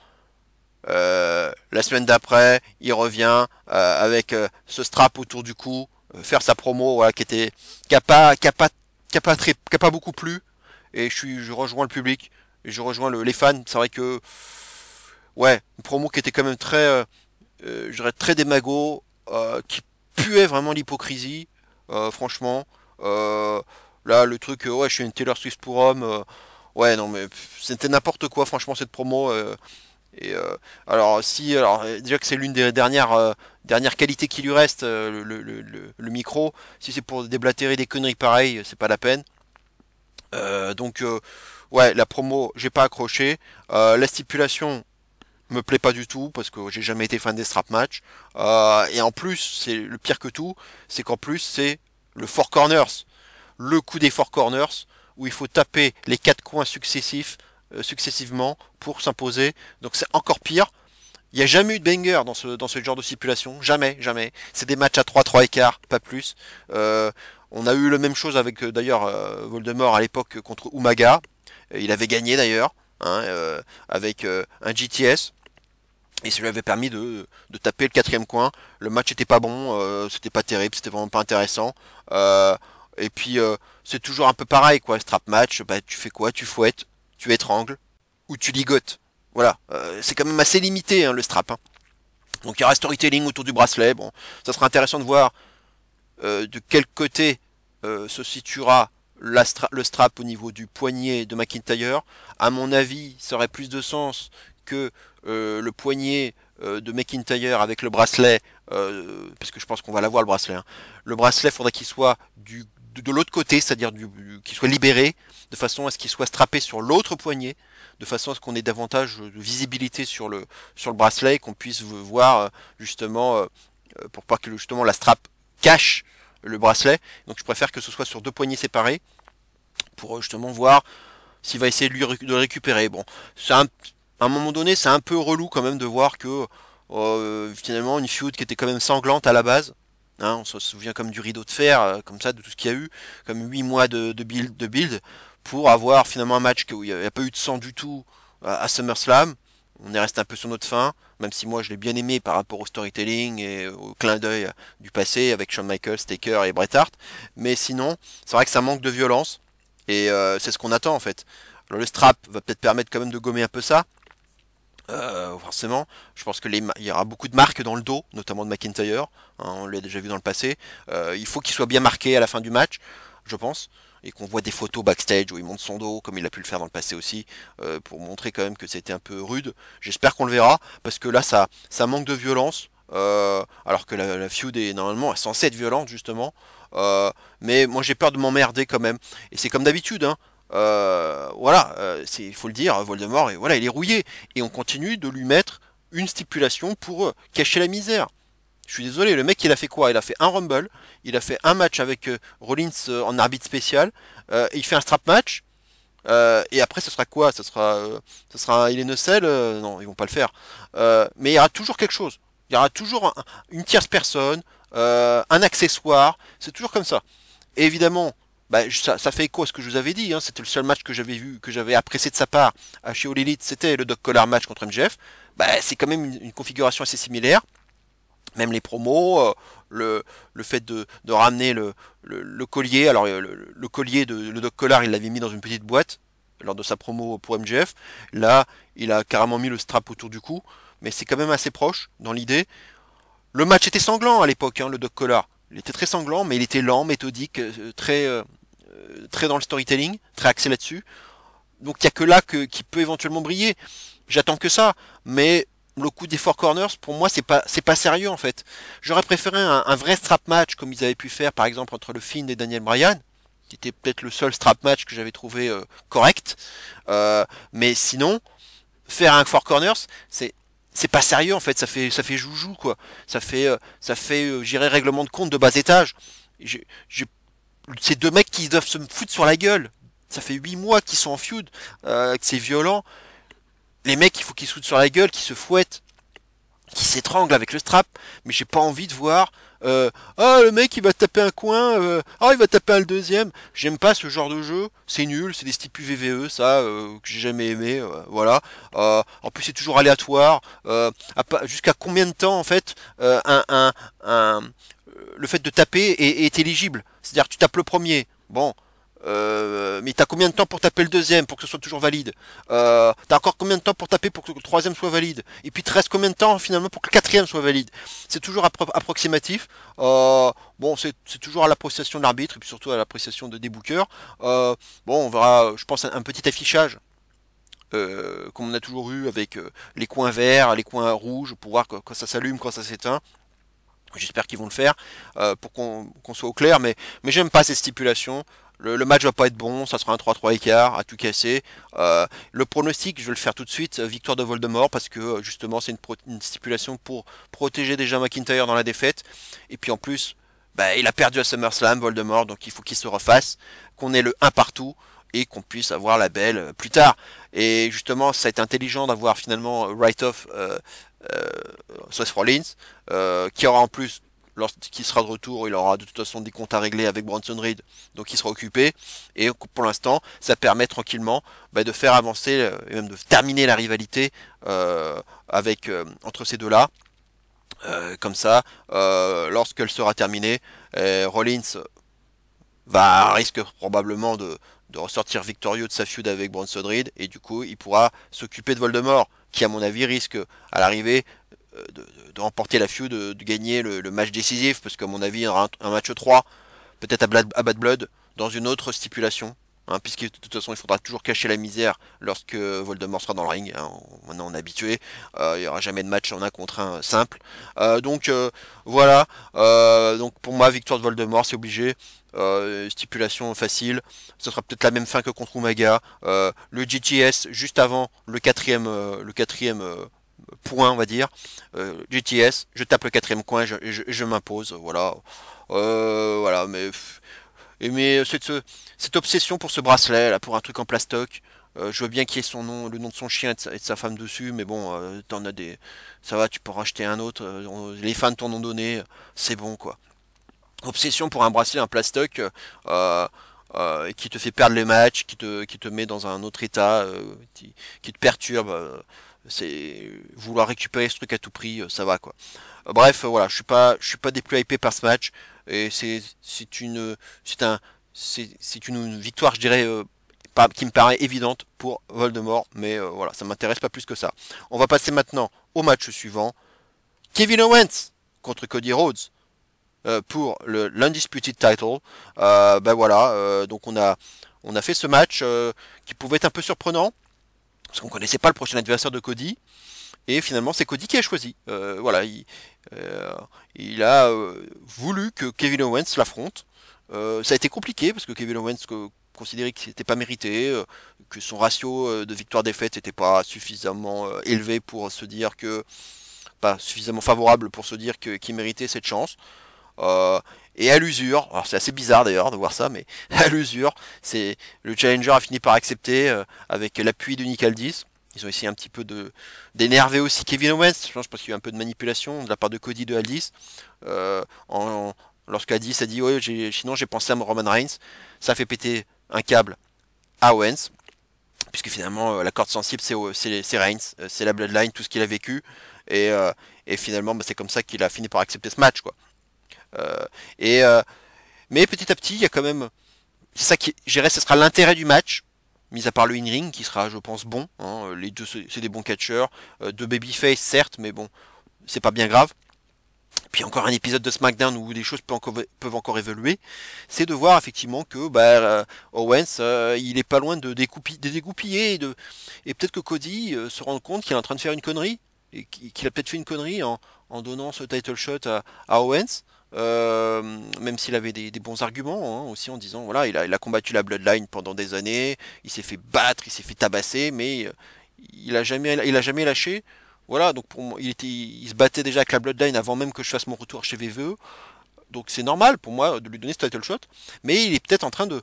la semaine d'après, il revient avec ce strap autour du cou, faire sa promo, voilà, qui a pas beaucoup plu. Et je rejoins le public, et je rejoins les fans. C'est vrai que, ouais, une promo qui était quand même je dirais très démago, qui puait vraiment l'hypocrisie, franchement. Là, le truc, ouais, je suis une Taylor Swift pour homme. Ouais, non, mais c'était n'importe quoi, franchement, cette promo. Alors déjà que c'est l'une des dernières qualités qui lui reste, le micro. Si c'est pour déblatérer des conneries pareilles, c'est pas la peine. Ouais, la promo, j'ai pas accroché. La stipulation me plaît pas du tout parce que j'ai jamais été fan des strap match. Et en plus, c'est le pire que tout, c'est qu'en plus c'est le Four Corners, le coup des Four Corners où il faut taper les quatre coins successivement pour s'imposer. Donc c'est encore pire. Il n'y a jamais eu de banger dans ce genre de stipulation. Jamais, jamais. C'est des matchs à 3 écarts, pas plus. On a eu la même chose avec d'ailleurs Voldemort à l'époque contre Umaga. Il avait gagné d'ailleurs, hein, avec un GTS. Et ça lui avait permis de taper le quatrième coin. Le match était pas bon, c'était pas terrible, c'était vraiment pas intéressant. Et puis c'est toujours un peu pareil quoi, strap match, bah tu fais quoi? Tu fouettes, tu étrangles, ou tu ligotes. Voilà, c'est quand même assez limité hein, le strap. Hein. Donc il y aura storytelling autour du bracelet. Bon, ça sera intéressant de voir de quel côté se situera le strap au niveau du poignet de McIntyre. À mon avis, ça aurait plus de sens que le poignet de McIntyre avec le bracelet, parce que je pense qu'on va l'avoir le bracelet. Hein. Le bracelet, faudrait qu'il soit de l'autre côté, c'est-à-dire qu'il soit libéré, de façon à ce qu'il soit strappé sur l'autre poignet, de façon à ce qu'on ait davantage de visibilité sur le bracelet et qu'on puisse voir justement, pour pas que justement la strap cache le bracelet. Donc je préfère que ce soit sur deux poignées séparées pour justement voir s'il va essayer de le récupérer. Bon, à un moment donné, c'est un peu relou quand même de voir que finalement une feud qui était quand même sanglante à la base. Hein, on se souvient comme du rideau de fer, comme ça, de tout ce qu'il y a eu, comme 8 mois de build, pour avoir finalement un match où il n'y a pas eu de sang du tout à SummerSlam. On est resté un peu sur notre fin, même si moi je l'ai bien aimé par rapport au storytelling et au clin d'œil du passé avec Shawn Michaels, Taker et Bret Hart. Mais sinon, c'est vrai que ça manque de violence, et c'est ce qu'on attend en fait. Alors le strap va peut-être permettre quand même de gommer un peu ça, forcément, je pense que il y aura beaucoup de marques dans le dos, notamment de McIntyre. Hein, on l'a déjà vu dans le passé. Il faut qu'il soit bien marqué à la fin du match, je pense, et qu'on voit des photos backstage où il monte son dos, comme il a pu le faire dans le passé aussi, pour montrer quand même que c'était un peu rude. J'espère qu'on le verra, parce que là, ça manque de violence. Alors que la feud est normalement censée être violente justement. Mais moi j'ai peur de m'emmerder quand même. Et c'est comme d'habitude, hein. Voilà, il faut le dire, Voldemort, et voilà, il est rouillé. Et on continue de lui mettre une stipulation pour cacher la misère. Je suis désolé, le mec il a fait quoi? Il a fait un Rumble, il a fait un match avec Rollins en arbitre spécial, et il fait un strap match. Et après, ce sera quoi? Ce sera un Hell in a Cell. Non, ils vont pas le faire. Mais il y aura toujours quelque chose. Il y aura toujours une tierce personne, un accessoire. C'est toujours comme ça. Et évidemment, bah, ça fait écho à ce que je vous avais dit. Hein. C'était le seul match que j'avais vu, que j'avais apprécié de sa part chez All Elite. C'était le Doc Collar match contre MJF. Bah, c'est quand même une configuration assez similaire. Même les promos, le fait de ramener le collier. Alors, le collier de le Doc Collar, il l'avait mis dans une petite boîte lors de sa promo pour MJF. Là, il a carrément mis le strap autour du cou. Mais c'est quand même assez proche dans l'idée. Le match était sanglant à l'époque, hein, le Doc Collar. Il était très sanglant, mais il était lent, méthodique, très dans le storytelling, très axé là-dessus. Donc il n'y a que là qui peut éventuellement briller. J'attends que ça, mais le coup des Four Corners, pour moi, c'est pas sérieux en fait. J'aurais préféré un vrai strap match comme ils avaient pu faire par exemple entre le Fiend et Daniel Bryan, qui était peut-être le seul strap match que j'avais trouvé correct. Mais sinon, faire un Four Corners, c'est pas sérieux en fait, ça fait joujou quoi. Ça fait j'irais règlement de compte de bas étage. Ces deux mecs qui doivent se foutre sur la gueule. Ça fait 8 mois qu'ils sont en feud, que c'est violent. Les mecs, il faut qu'ils se foutent sur la gueule, qu'ils se fouettent, qu'ils s'étranglent avec le strap. Mais j'ai pas envie de voir. Ah, le mec il va taper un coin, il va taper un le deuxième. J'aime pas ce genre de jeu, c'est nul, c'est des stipus VVE, ça, que j'ai jamais aimé, voilà. En plus c'est toujours aléatoire. Jusqu'à combien de temps en fait le fait de taper est éligible? C'est-à-dire tu tapes le premier, bon. Mais t'as combien de temps pour taper le deuxième pour que ce soit toujours valide? T'as encore combien de temps pour taper pour que le troisième soit valide? Et puis il te reste combien de temps finalement pour que le quatrième soit valide? C'est toujours approximatif. Bon, c'est toujours à l'appréciation de l'arbitre et puis surtout à l'appréciation des bookers. Bon, on verra, je pense, un petit affichage. Comme on a toujours eu avec les coins verts, les coins rouges, pour voir quand ça s'allume, quand ça s'éteint. J'espère qu'ils vont le faire pour qu'on soit au clair, mais j'aime pas ces stipulations. Le match va pas être bon, ça sera un 3-3 écart à tout casser. Le pronostic, je vais le faire tout de suite, victoire de Voldemort, parce que justement c'est une stipulation pour protéger déjà McIntyre dans la défaite. Et puis en plus, bah, il a perdu à SummerSlam, Voldemort, donc il faut qu'il se refasse, qu'on ait le 1 partout, et qu'on puisse avoir la belle plus tard. Et justement, ça a été intelligent d'avoir finalement write-off Seth Rollins, qui aura en plus lorsqu'il sera de retour, il aura de toute façon des comptes à régler avec Bronson Reed, donc il sera occupé. Et pour l'instant, ça permet tranquillement de faire avancer et même de terminer la rivalité entre ces deux-là. Comme ça, lorsqu'elle sera terminée, Rollins risque probablement de ressortir victorieux de sa feud avec Bronson Reed, et du coup il pourra s'occuper de Voldemort, qui à mon avis risque à l'arrivée de remporter la feud, de gagner le match décisif, parce qu'à mon avis il y aura un match 3, peut-être à Bad Blood, dans une autre stipulation. Hein, puisque de toute façon il faudra toujours cacher la misère lorsque Voldemort sera dans le ring, hein, maintenant on est habitué, il n'y aura jamais de match en 1 contre 1 simple. Donc voilà, donc pour moi victoire de Voldemort c'est obligé, stipulation facile, ce sera peut-être la même fin que contre Umaga, le GTS juste avant le quatrième point on va dire, GTS, je tape le quatrième coin et je m'impose, voilà. Voilà, mais cette obsession pour ce bracelet, là, pour un truc en plastoc, je veux bien qu'il y ait son nom, le nom de son chien et de sa femme dessus, mais bon, t'en as des, ça va, tu peux racheter un autre. Les fans t'en ont donné, c'est bon quoi. Obsession pour un bracelet en plastoc qui te fait perdre les matchs, qui te met dans un autre état, qui te perturbe. C'est vouloir récupérer ce truc à tout prix, ça va quoi. Bref, voilà, je suis pas des plus hypé par ce match, et c'est une victoire, je dirais, qui me paraît évidente pour Voldemort, mais voilà, ça m'intéresse pas plus que ça. On va passer maintenant au match suivant. Kevin Owens contre Cody Rhodes pour l'Undisputed Title. Voilà, donc on a fait ce match qui pouvait être un peu surprenant, parce qu'on connaissait pas le prochain adversaire de Cody. Et finalement, c'est Cody qui a choisi. Voilà, il a voulu que Kevin Owens l'affronte. Ça a été compliqué parce que Kevin Owens considérait que c'était pas mérité, que son ratio de victoire-défaite n'était pas suffisamment élevé pour se dire que, pas suffisamment favorable pour se dire qu'il méritait cette chance. Et à l'usure, alors c'est assez bizarre d'ailleurs de voir ça, mais à l'usure, c'est le challenger a fini par accepter avec l'appui de Nick Aldis. Ils ont essayé un petit peu d'énerver aussi Kevin Owens. Je pense qu'il y a eu un peu de manipulation de la part de Cody de Aldis. Lorsqu'Aldis a dit ouais, sinon j'ai pensé à Roman Reigns, ça fait péter un câble à Owens, puisque finalement la corde sensible c'est Reigns, c'est la Bloodline, tout ce qu'il a vécu, et finalement c'est comme ça qu'il a fini par accepter ce match quoi. Euh, et mais petit à petit il y a quand même, c'est ça qui, je dirais, ce sera l'intérêt du match. Mis à part le in-ring qui sera, je pense, bon. Hein, les deux, c'est des bons catcheurs. Deux babyface, certes, mais bon, c'est pas bien grave. Puis encore un épisode de SmackDown où des choses peuvent encore évoluer. C'est de voir effectivement que Owens, il est pas loin de dégoupiller. Et peut-être que Cody se rend compte qu'il est en train de faire une connerie. Et qu'il a peut-être fait une connerie en donnant ce title shot à Owens. Même s'il avait des bons arguments hein, aussi en disant voilà il a combattu la Bloodline pendant des années, il s'est fait battre, il s'est fait tabasser, mais il a jamais lâché. Voilà, donc pour moi, il se battait déjà avec la Bloodline avant même que je fasse mon retour chez VVE, donc c'est normal pour moi de lui donner ce title shot, mais il est peut-être en train de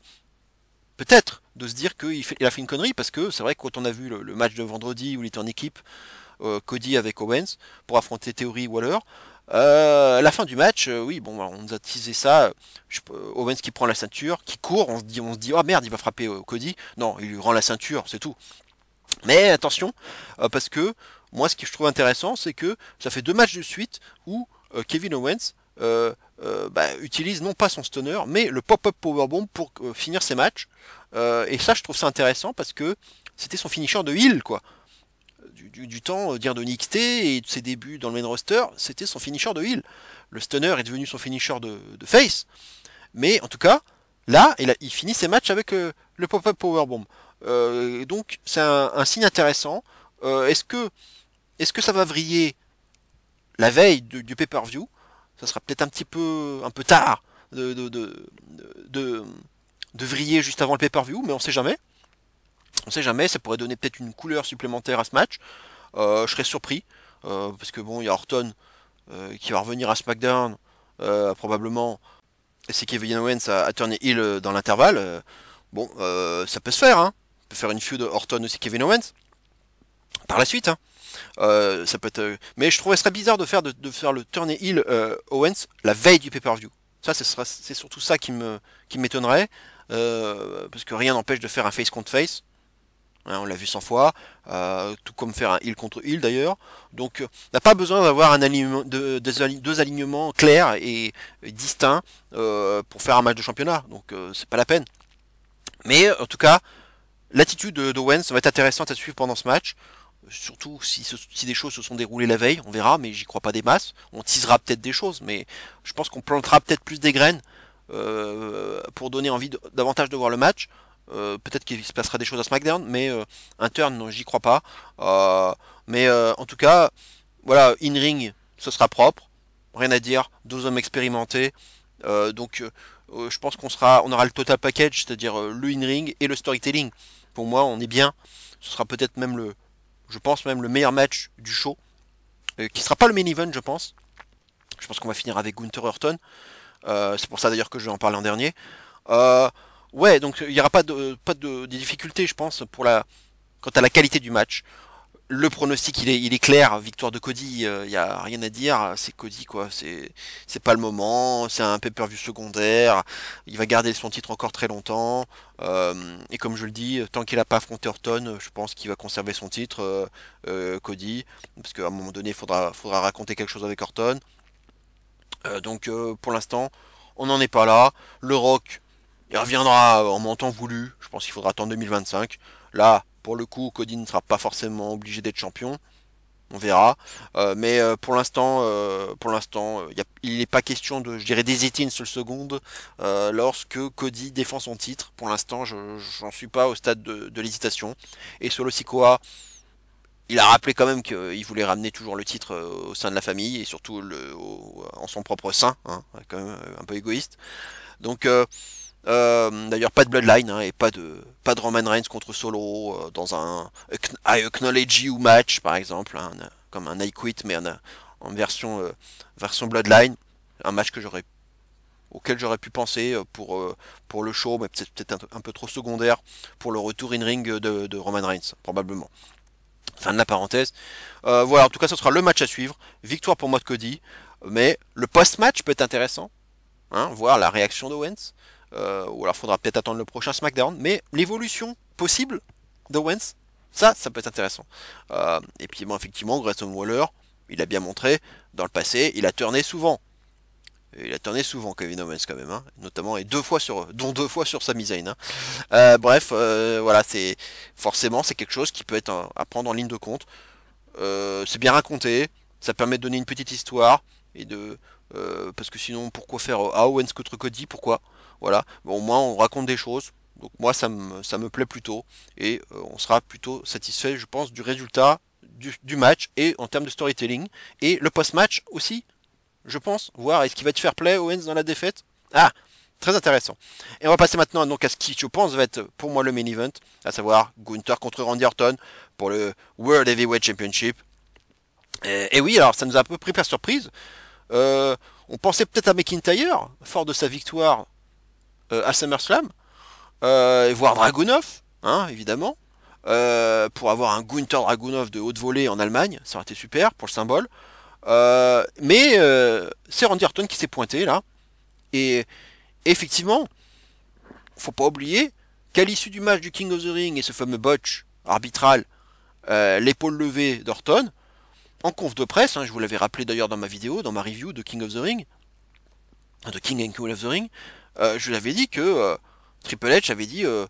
se dire il a fait une connerie, parce que c'est vrai que quand on a vu le match de vendredi où il était en équipe, Cody avec Owens pour affronter Theory Waller. À la fin du match, oui, bon, on nous a teasé ça. Owens qui prend la ceinture, qui court, on se dit, oh merde, il va frapper Cody. Non, il lui rend la ceinture, c'est tout. Mais attention, parce que moi, ce que je trouve intéressant, c'est que ça fait 2 matchs de suite où Kevin Owens utilise non pas son stunner, mais le pop-up powerbomb pour finir ses matchs. Et ça, je trouve ça intéressant parce que c'était son finisher de heal, quoi. Du temps dire de NXT et de ses débuts dans le main roster, c'était son finisher de heel. Le stunner est devenu son finisher de face. Mais en tout cas, là, il finit ses matchs avec le pop-up powerbomb. Donc c'est un signe intéressant. Est-ce que ça va vriller la veille du pay-per-view? Ça sera peut-être un peu tard de vriller juste avant le pay-per-view, mais on sait jamais. On sait jamais, ça pourrait donner peut-être une couleur supplémentaire à ce match. Je serais surpris, parce que bon, il y a Orton qui va revenir à SmackDown, probablement. C'est Kevin Owens a tourné heel dans l'intervalle. Bon, ça peut se faire, hein. On peut faire une feud Orton aussi Kevin Owens. par la suite. Hein. Ça peut être, mais je trouverais ça bizarre de faire le turn heel Owens la veille du pay-per-view. Ça, c'est surtout ça qui m'étonnerait, parce que rien n'empêche de faire un face contre face. Hein, on l'a vu 100 fois, tout comme faire un heel contre heel d'ailleurs. Donc, on n'a pas besoin d'avoir un alignement, deux alignements clairs et distincts pour faire un match de championnat. Donc, c'est pas la peine. Mais en tout cas, l'attitude d'Owens va être intéressante à suivre pendant ce match. Surtout si des choses se sont déroulées la veille, on verra, mais j'y crois pas des masses. On teasera peut-être des choses, mais je pense qu'on plantera peut-être plus des graines pour donner envie davantage de voir le match. Peut-être qu'il se passera des choses à SmackDown, mais un turn, non, j'y crois pas. Mais en tout cas, voilà, in-ring, ce sera propre. Rien à dire, deux hommes expérimentés. Je pense on aura le total package, c'est-à-dire le in-ring et le storytelling. Pour moi, on est bien. Ce sera peut-être même je pense même le meilleur match du show, qui sera pas le main event, je pense. Je pense qu'on va finir avec Gunther Orton. C'est pour ça d'ailleurs que je vais en parler en dernier. Ouais, donc il n'y aura pas de difficulté, je pense, quant à la qualité du match. Le pronostic, il est clair. Victoire de Cody, il n'y a rien à dire. C'est Cody, quoi. C'est pas le moment. C'est un pay-per-view secondaire. Il va garder son titre encore très longtemps. Et comme je le dis, tant qu'il n'a pas affronté Orton, je pense qu'il va conserver son titre, Cody. Parce qu'à un moment donné, faudra raconter quelque chose avec Orton. Pour l'instant, on n'en est pas là. Le Rock, il reviendra en montant voulu. Je pense qu'il faudra attendre 2025. Là, pour le coup, Cody ne sera pas forcément obligé d'être champion. On verra. Mais pour l'instant, il n'est pas question de, je dirais, d'hésiter une seule seconde lorsque Cody défend son titre. Pour l'instant, j'en suis pas au stade de l'hésitation. Et Solo Sikoa, il a rappelé quand même qu'il voulait ramener toujours le titre au sein de la famille et surtout en son propre sein, hein, quand même un peu égoïste. Donc d'ailleurs pas de Bloodline hein, et pas de Roman Reigns contre Solo dans un Acknowledge You match par exemple, hein, comme un I Quit mais en version Bloodline, un match auquel j'aurais pu penser pour le show, mais peut-être un peu trop secondaire pour le retour in ring de Roman Reigns probablement. Fin de la parenthèse. Voilà, en tout cas, ce sera le match à suivre. Victoire pour moi de Cody. Mais le post-match peut être intéressant. Hein, voir la réaction d'Owens. Ou alors, faudra peut-être attendre le prochain SmackDown. Mais l'évolution possible d'Owens, ça peut être intéressant. Et puis, bon, effectivement, Grayson Waller, il a bien montré dans le passé, il a turné souvent. Kevin Owens quand même, hein, notamment et dont deux fois sur Sami Zayn. Hein. Voilà, c'est quelque chose qui peut être à prendre en ligne de compte. C'est bien raconté, ça permet de donner une petite histoire parce que sinon pourquoi faire Owens contre Cody, pourquoi? Voilà, bon, au moins on raconte des choses. Donc moi ça me plaît plutôt et on sera plutôt satisfait, je pense, du résultat du match et en termes de storytelling et le post-match aussi. Je pense, voir est-ce qu'il va être fair play Owens dans la défaite. Ah, très intéressant. Et on va passer maintenant donc à ce qui, je pense, va être pour moi le main event, à savoir Gunther contre Randy Orton pour le World Heavyweight Championship. Et oui, alors ça nous a un peu pris par surprise. On pensait peut-être à McIntyre, fort de sa victoire à SummerSlam, et voir Dragunov, hein, évidemment, pour avoir un Gunther Dragunov de haute volée en Allemagne, ça aurait été super pour le symbole. Mais c'est Randy Orton qui s'est pointé là. Et effectivement, faut pas oublier qu'à l'issue du match du King of the Ring et ce fameux botch arbitral, l'épaule levée d'Orton, en conf de presse, hein, je vous l'avais rappelé d'ailleurs dans ma vidéo, dans ma review de King of the Ring, de King and Queen of the Ring, je l'avais dit que Triple H avait dit que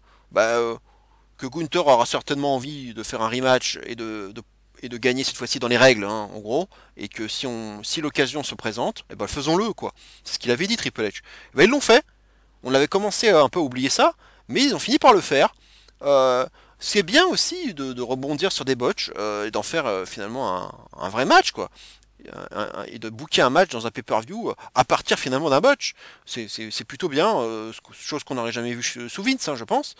Gunther aura certainement envie de faire un rematch et de gagner cette fois-ci dans les règles, hein, en gros, et que si l'occasion se présente, eh ben faisons-le, quoi. C'est ce qu'il avait dit, Triple H. Eh ben, ils l'ont fait. On avait commencé un peu à oublier ça, mais ils ont fini par le faire. C'est bien aussi de rebondir sur des botches et d'en faire finalement un vrai match, quoi. Et de booker un match dans un pay-per-view à partir finalement d'un botch. C'est plutôt bien, chose qu'on n'aurait jamais vue sous Vince, hein, je pense.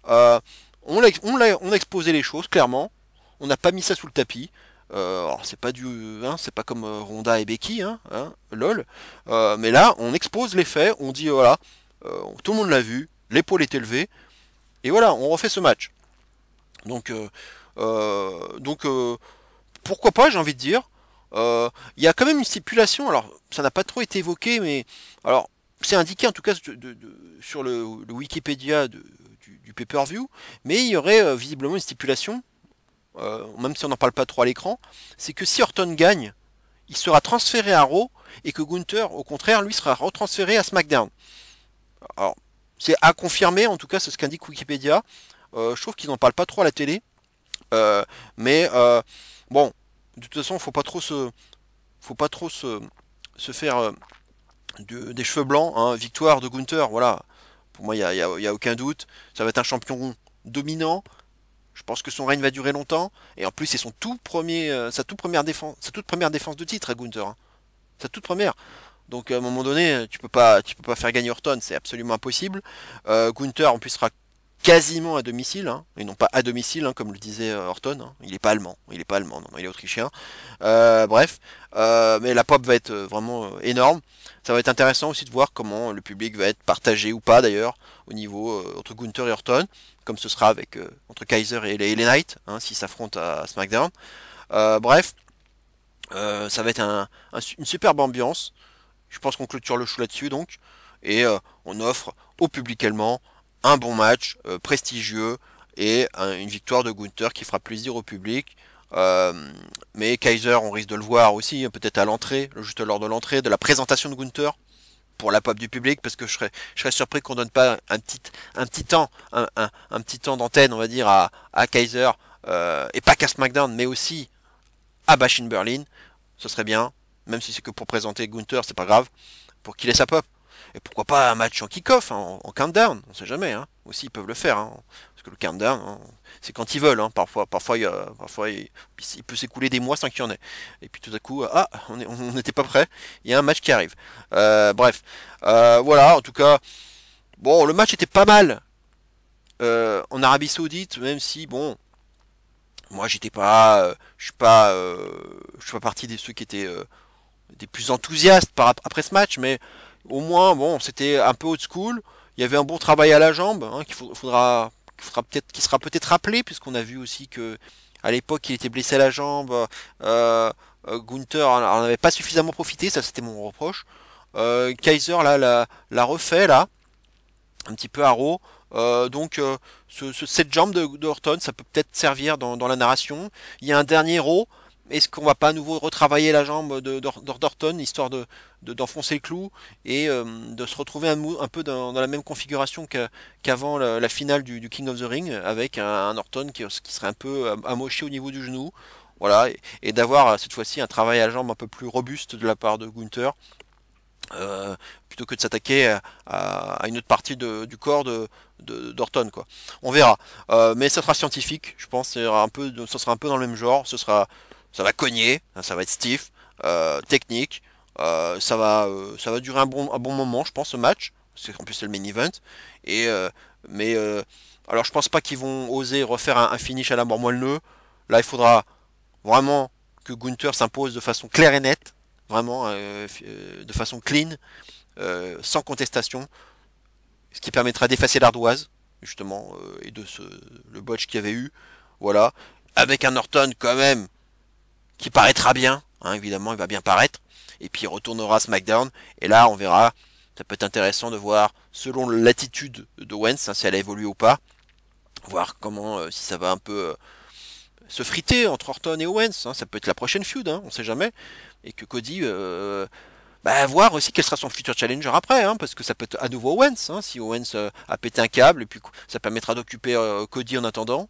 On a exposé les choses, clairement. On n'a pas mis ça sous le tapis. Alors c'est pas c'est pas comme Ronda et Becky, lol. Mais là, on expose les faits. On dit voilà, tout le monde l'a vu, l'épaule est élevée, et voilà, on refait ce match. Donc Donc pourquoi pas, j'ai envie de dire. Il y a quand même une stipulation, alors ça n'a pas trop été évoqué, mais alors c'est indiqué en tout cas sur le Wikipédia du pay-per-view, mais il y aurait visiblement une stipulation, même si on n'en parle pas trop à l'écran, c'est que si Orton gagne, il sera transféré à Raw et que Gunther, au contraire, lui sera retransféré à SmackDown. Alors, c'est à confirmer, en tout cas, c'est ce qu'indique Wikipédia. Je trouve qu'ils n'en parlent pas trop à la télé, mais bon, de toute façon, faut pas trop se faire des cheveux blancs. Hein. Victoire de Gunther, voilà. Pour moi, y a aucun doute. Ça va être un champion dominant. Je pense que son règne va durer longtemps. Et en plus, c'est son tout premier, sa toute première défense de titre à Gunther. Hein. Sa toute première. Donc à un moment donné, tu peux pas faire gagner Orton, c'est absolument impossible. Gunther en plus sera quasiment à domicile, hein, et non pas à domicile, hein, comme le disait Orton. Hein. Il est pas allemand, non, non, il est autrichien. Bref, mais la pop va être vraiment énorme. Ça va être intéressant aussi de voir comment le public va être partagé ou pas d'ailleurs au niveau entre Gunther et Orton, comme ce sera avec entre Kaiser et les Knight, hein, s'ils s'affrontent à SmackDown. Bref, ça va être une superbe ambiance. Je pense qu'on clôture le show là-dessus donc. Et on offre au public allemand un bon match, prestigieux, et une victoire de Gunther qui fera plaisir au public. Mais Kaiser, on risque de le voir aussi, peut-être à l'entrée, juste lors de l'entrée, de la présentation de Gunther pour la pop du public, parce que je serais surpris qu'on donne pas un petit temps, un petit temps d'antenne, on va dire, à Kaiser, et pas qu'à SmackDown, mais aussi à Bash in Berlin. Ce serait bien, même si c'est que pour présenter Gunther, c'est pas grave, pour qu'il ait sa pop. Et pourquoi pas un match en kick-off, hein, en countdown, on sait jamais, hein. Aussi ils peuvent le faire, hein. Parce que le countdown, hein, c'est quand ils veulent, hein. Parfois il peut s'écouler des mois sans qu'il y en ait. Et puis tout à coup, on n'était pas prêt, il y a un match qui arrive. Bref, voilà, en tout cas, bon, le match était pas mal en Arabie Saoudite, même si, bon, moi j'étais pas, je suis pas partie des ceux qui étaient des plus enthousiastes après ce match, mais au moins, bon, c'était un peu old school. Il y avait un bon travail à la jambe, hein, qui sera peut-être rappelé, puisqu'on a vu aussi que à l'époque il était blessé à la jambe. Gunther en avait pas suffisamment profité, ça c'était mon reproche. Kaiser là l'a refait là, un petit peu à Raw. Donc cette jambe de Orton, ça peut peut-être servir dans la narration. Il y a un dernier Raw. Est-ce qu'on va pas à nouveau retravailler la jambe d'Orton, histoire d'enfoncer le clou et de se retrouver un peu dans la même configuration qu'avant la finale du King of the Ring, avec un Orton qui serait un peu amoché au niveau du genou. Voilà, et d'avoir cette fois-ci un travail à la jambe un peu plus robuste de la part de Gunther, plutôt que de s'attaquer à une autre partie du corps d'Orton, quoi. On verra. Mais ça sera scientifique, je pense. Ça sera un peu dans le même genre. Ça va cogner, hein, ça va être stiff, technique. Ça va durer un bon moment, je pense, ce match. En plus, c'est le main event. Et, mais alors, je pense pas qu'ils vont oser refaire un finish à la mort moelleux. Là, il faudra vraiment que Gunther s'impose de façon claire et nette, vraiment de façon clean, sans contestation, ce qui permettra d'effacer l'ardoise, justement, et le botch qu'il y avait eu, voilà, avec un Orton quand même qui paraîtra bien, hein, évidemment, il va bien paraître, et puis il retournera à SmackDown, et là on verra, ça peut être intéressant de voir, selon l'attitude d'Owens, hein, si elle a évolué ou pas, voir comment, si ça va un peu se friter entre Orton et Owens, hein, ça peut être la prochaine feud, hein, on sait jamais, et que Cody, voir aussi quel sera son futur challenger après, hein, parce que ça peut être à nouveau Owens, hein, si Owens a pété un câble, et puis ça permettra d'occuper Cody en attendant,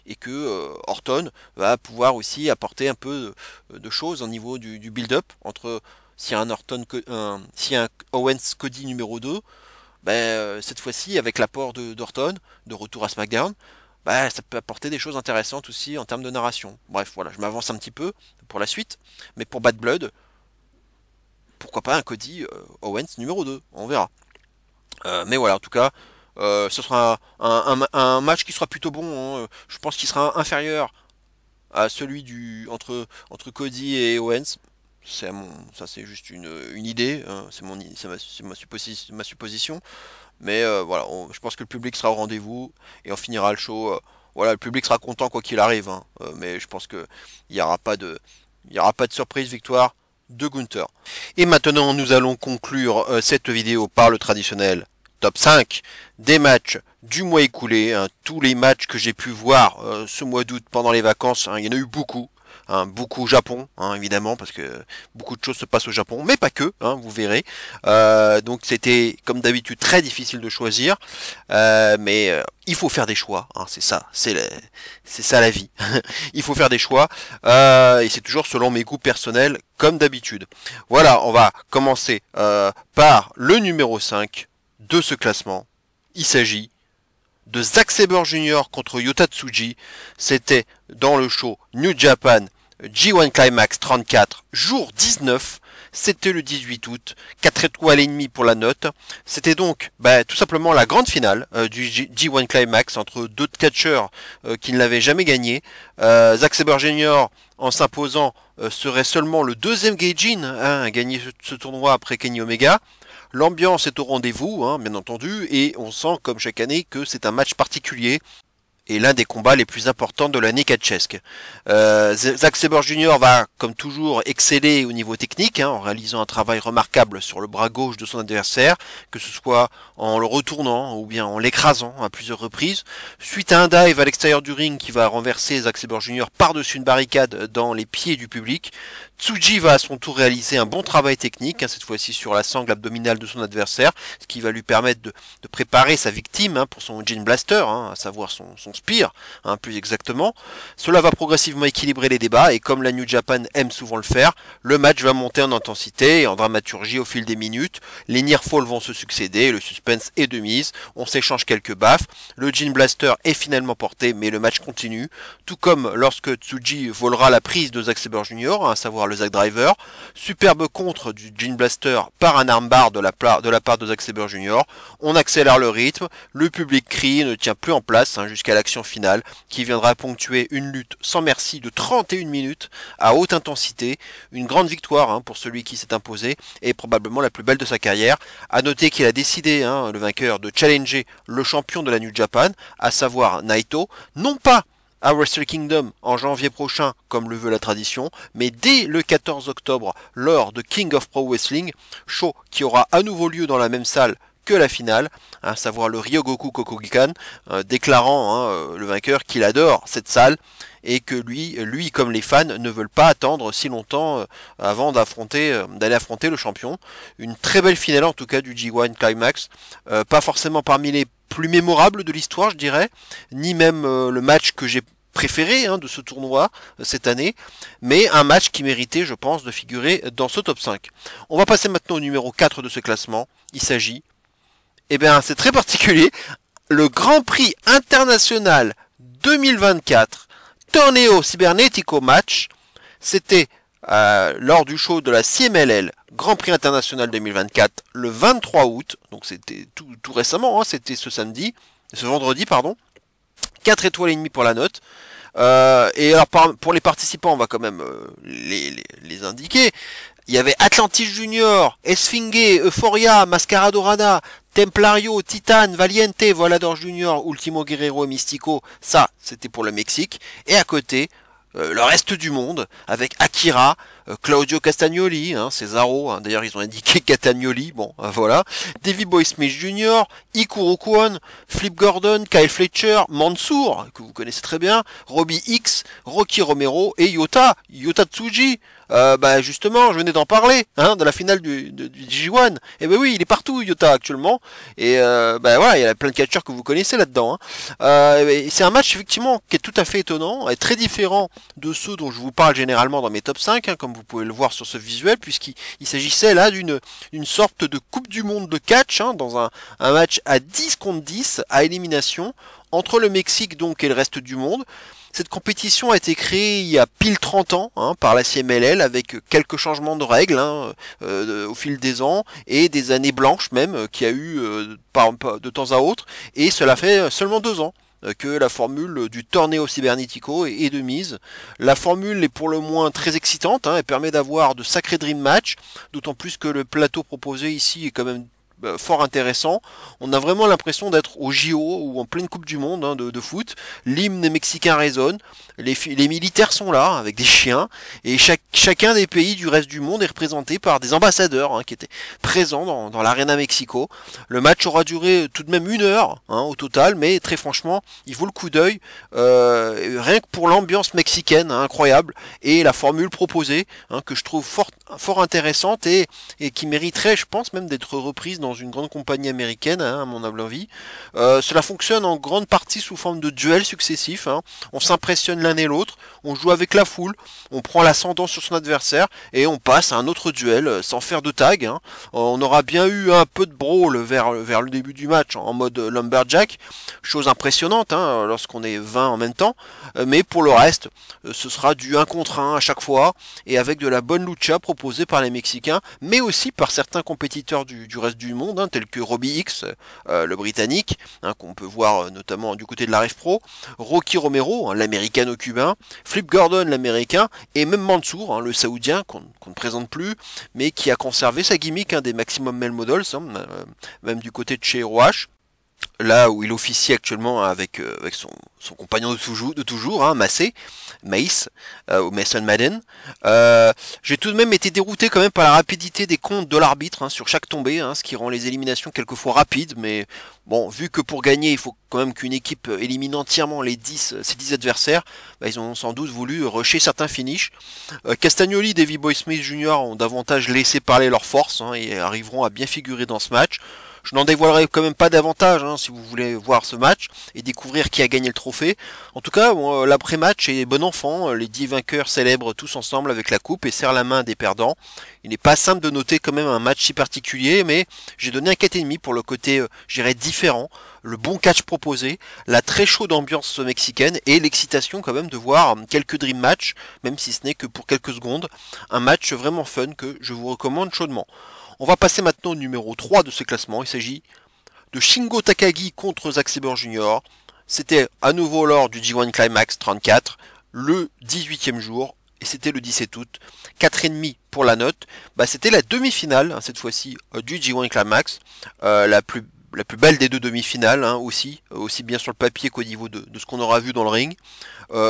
et que Orton va pouvoir aussi apporter un peu de choses au niveau du build-up entre si un si un Owens Cody numéro 2, cette fois-ci avec l'apport d'Orton de retour à SmackDown, ça peut apporter des choses intéressantes aussi en termes de narration. Bref, voilà, je m'avance un petit peu pour la suite, mais pour Bad Blood, pourquoi pas un Cody Owens numéro 2, on verra. Mais voilà, en tout cas, ce sera un match qui sera plutôt bon, hein. Je pense qu'il sera inférieur à celui entre Cody et Owens. Ça c'est juste une idée, hein, c'est ma supposition. Mais voilà, je pense que le public sera au rendez-vous et on finira le show Voilà, le public sera content quoi qu'il arrive, hein. Mais je pense que il n'y aura pas de, surprise victoire de Gunther. Et maintenant, nous allons conclure cette vidéo par le traditionnel top 5 des matchs du mois écoulé, hein. Tous les matchs que j'ai pu voir ce mois d'août pendant les vacances, hein, il y en a eu beaucoup. Hein, beaucoup au Japon, hein, évidemment, parce que beaucoup de choses se passent au Japon, mais pas que, hein, vous verrez. Donc c'était, comme d'habitude, très difficile de choisir, mais il faut faire des choix, hein, c'est ça, c'est ça la vie. Il faut faire des choix, et c'est toujours selon mes goûts personnels, comme d'habitude. Voilà, on va commencer par le numéro 5 de ce classement. Il s'agit de Zack Sabre Jr. contre Yota Tsuji. C'était dans le show New Japan G1 Climax 34, jour 19. C'était le 18 août, 4 étoiles et demie pour la note. C'était donc tout simplement la grande finale du G1 Climax entre deux catcheurs qui ne l'avaient jamais gagné. Zack Sabre Jr. en s'imposant serait seulement le deuxième Gaijin à gagner ce tournoi après Kenny Omega. L'ambiance est au rendez-vous, hein, bien entendu, et on sent comme chaque année que c'est un match particulier et l'un des combats les plus importants de l'année catchesque. Zack Sabre Jr. va, comme toujours, exceller au niveau technique, hein, en réalisant un travail remarquable sur le bras gauche de son adversaire, que ce soit en le retournant ou bien en l'écrasant à plusieurs reprises. Suite à un dive à l'extérieur du ring qui va renverser Zack Sabre Jr. par-dessus une barricade dans les pieds du public, Tsuji va à son tour réaliser un bon travail technique, hein, cette fois-ci sur la sangle abdominale de son adversaire, ce qui va lui permettre de préparer sa victime, hein, pour son Gin Blaster, hein, à savoir son Spear, hein, plus exactement. Cela va progressivement équilibrer les débats, et comme la New Japan aime souvent le faire, le match va monter en intensité et en dramaturgie au fil des minutes. Les near falls vont se succéder, le suspense est de mise, on s'échange quelques baffes, le Gin Blaster est finalement porté, mais le match continue, tout comme lorsque Tsuji volera la prise de Zack Sabre Jr., hein, à savoir le Zack Driver. Superbe contre du Gin Blaster par un armbar de la part de Zack Sabre Jr. On accélère le rythme, le public crie, ne tient plus en place, hein, jusqu'à l'action finale qui viendra ponctuer une lutte sans merci de 31 minutes à haute intensité. Une grande victoire, hein, pour celui qui s'est imposé et probablement la plus belle de sa carrière. À noter qu'il a décidé, hein, le vainqueur, de challenger le champion de la New Japan, à savoir Naito, non pas à Wrestle Kingdom en janvier prochain, comme le veut la tradition, mais dès le 14 octobre lors de King of Pro Wrestling, show qui aura à nouveau lieu dans la même salle que la finale, à savoir le Ryogoku Kokugikan, déclarant, hein, le vainqueur qu'il adore cette salle et que lui comme les fans ne veulent pas attendre si longtemps avant d'aller affronter le champion. Une très belle finale en tout cas du G1 Climax, pas forcément parmi les plus mémorables de l'histoire, je dirais, ni même le match que j'ai préféré, hein, de ce tournoi cette année, mais un match qui méritait, je pense, de figurer dans ce top 5. On va passer maintenant au numéro 4 de ce classement. Il s'agit, c'est très particulier, le Grand Prix International 2024 Torneo Cibernetico Match. C'était lors du show de la CMLL Grand Prix International 2024 le 23 août, donc c'était tout récemment, hein, c'était ce vendredi, pardon. 4 étoiles et demie pour la note. Et alors pour les participants, on va quand même les indiquer. Il y avait Atlantis Junior, Esfinge, Euphoria, Mascara Dorada, Templario, Titan, Valiente, Volador Junior, Ultimo Guerrero et Mystico. Ça, c'était pour le Mexique. Et à côté, le reste du monde, avec Akira, Claudio Castagnoli, hein, Cesaro, hein, d'ailleurs ils ont indiqué Castagnoli, bon, voilà, Davey Boy Smith Jr., Ikuru Kwon, Flip Gordon, Kyle Fletcher, Mansour, que vous connaissez très bien, Robbie X, Rocky Romero et Yota Tsuji. Justement, je venais d'en parler, hein, de la finale du G1. Et oui, il est partout, Yota, actuellement. Et voilà, il y a plein de catcheurs que vous connaissez là-dedans, hein. C'est un match, effectivement, qui est tout à fait étonnant, et très différent de ceux dont je vous parle généralement dans mes top 5, hein, comme vous pouvez le voir sur ce visuel, puisqu'il s'agissait là d'une sorte de Coupe du Monde de catch, hein, dans un match à 10 contre 10, à élimination, entre le Mexique donc et le reste du monde. Cette compétition a été créée il y a pile 30 ans, hein, par la CMLL, avec quelques changements de règles, hein, au fil des ans, et des années blanches même, qu'il y a eu de temps à autre, et cela fait seulement 2 ans que la formule du Torneo Cibernetico est de mise. La formule est pour le moins très excitante, hein, elle permet d'avoir de sacrés dream match, d'autant plus que le plateau proposé ici est quand même fort intéressant. On a vraiment l'impression d'être au JO ou en pleine Coupe du Monde hein, de foot. L'hymne mexicain résonne, les militaires sont là avec des chiens, et chacun des pays du reste du monde est représenté par des ambassadeurs hein, qui étaient présents dans l'Arena Mexico. Le match aura duré tout de même 1 heure hein, au total, mais très franchement, il vaut le coup d'œil, rien que pour l'ambiance mexicaine hein, incroyable, et la formule proposée hein, que je trouve fort intéressante et qui mériterait, je pense, même d'être reprise dans une grande compagnie américaine, hein, à mon humble avis. Cela fonctionne en grande partie sous forme de duels successifs. Hein. On s'impressionne l'un et l'autre, on joue avec la foule, on prend l'ascendant sur son adversaire et on passe à un autre duel sans faire de tag. Hein. On aura bien eu un peu de brawl vers le début du match en mode lumberjack, chose impressionnante hein, lorsqu'on est 20 en même temps, mais pour le reste, ce sera du 1 contre 1 à chaque fois et avec de la bonne lucha proposée par les Mexicains, mais aussi par certains compétiteurs du reste du monde, hein, tels que Robbie X, le Britannique, hein, qu'on peut voir notamment du côté de la Rev Pro, Rocky Romero, hein, l'américano-cubain, Flip Gordon, l'américain, et même Mansour, hein, le saoudien, qu'on ne présente plus, mais qui a conservé sa gimmick hein, des Maximum Male Models, hein, même du côté de chez Roach, là où il officie actuellement avec son compagnon de toujours hein, Mace, ou Mason Madden. J'ai tout de même été dérouté quand même par la rapidité des comptes de l'arbitre hein, sur chaque tombée, hein, ce qui rend les éliminations quelquefois rapides, mais bon, vu que pour gagner, il faut quand même qu'une équipe élimine entièrement ses 10 adversaires, bah, ils ont sans doute voulu rusher certains finishes. Castagnoli et Davey Boy Smith Jr. ont davantage laissé parler leur force hein, et arriveront à bien figurer dans ce match. Je n'en dévoilerai quand même pas davantage hein, si vous voulez voir ce match et découvrir qui a gagné le trophée. En tout cas, bon, l'après-match est bon enfant. Les 10 vainqueurs célèbrent tous ensemble avec la coupe et serrent la main des perdants. Il n'est pas simple de noter quand même un match si particulier, mais j'ai donné un 4,5 pour le côté, je dirais, différent, le bon catch proposé, la très chaude ambiance mexicaine et l'excitation quand même de voir quelques dream matchs, même si ce n'est que pour quelques secondes. Un match vraiment fun que je vous recommande chaudement. On va passer maintenant au numéro 3 de ce classement. Il s'agit de Shingo Takagi contre Zack Sabre Jr. C'était à nouveau lors du G1 Climax 34, le 18e jour, et c'était le 17 août. 4,5 pour la note. Bah, c'était la demi-finale, hein, cette fois-ci, du G1 Climax. La plus belle des deux demi-finales, hein, aussi bien sur le papier qu'au niveau de ce qu'on aura vu dans le ring.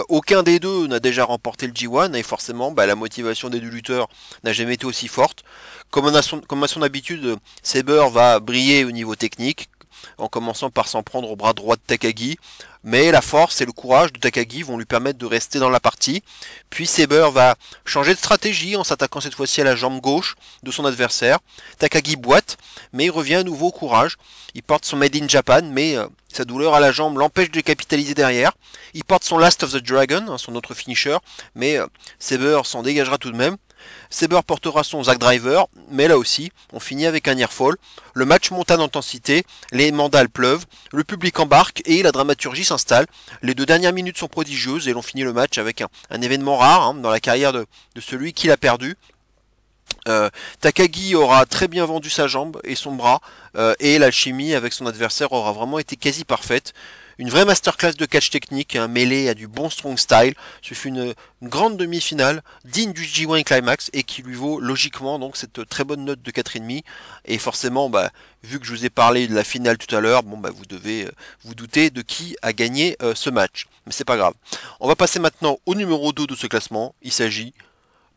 Aucun des deux n'a déjà remporté le G1 et forcément bah, la motivation des deux lutteurs n'a jamais été aussi forte. Comme à son habitude, Sabre va briller au niveau technique, en commençant par s'en prendre au bras droit de Takagi, mais la force et le courage de Takagi vont lui permettre de rester dans la partie. Puis Sabre va changer de stratégie en s'attaquant cette fois-ci à la jambe gauche de son adversaire. Takagi boite, mais il revient à nouveau au courage. Il porte son Made in Japan, mais sa douleur à la jambe l'empêche de capitaliser derrière. Il porte son Last of the Dragon, hein, son autre finisher, mais Sabre s'en dégagera tout de même. Sabre portera son Zack Driver, mais là aussi, on finit avec un nearfall. Le match monte en intensité, les mandales pleuvent, le public embarque et la dramaturgie s'installe. Les 2 dernières minutes sont prodigieuses et l'on finit le match avec un événement rare hein, dans la carrière de celui qui l'a perdu. Takagi aura très bien vendu sa jambe et son bras, et l'alchimie avec son adversaire aura vraiment été quasi parfaite. Une vraie masterclass de catch technique, hein, mêlée à du bon strong style. Ce fut une grande demi-finale, digne du G1 Climax, et qui lui vaut logiquement donc cette très bonne note de 4,5. Et forcément, bah, vu que je vous ai parlé de la finale tout à l'heure, bon, bah, vous devez vous douter de qui a gagné ce match. Mais c'est pas grave. On va passer maintenant au numéro 2 de ce classement. Il s'agit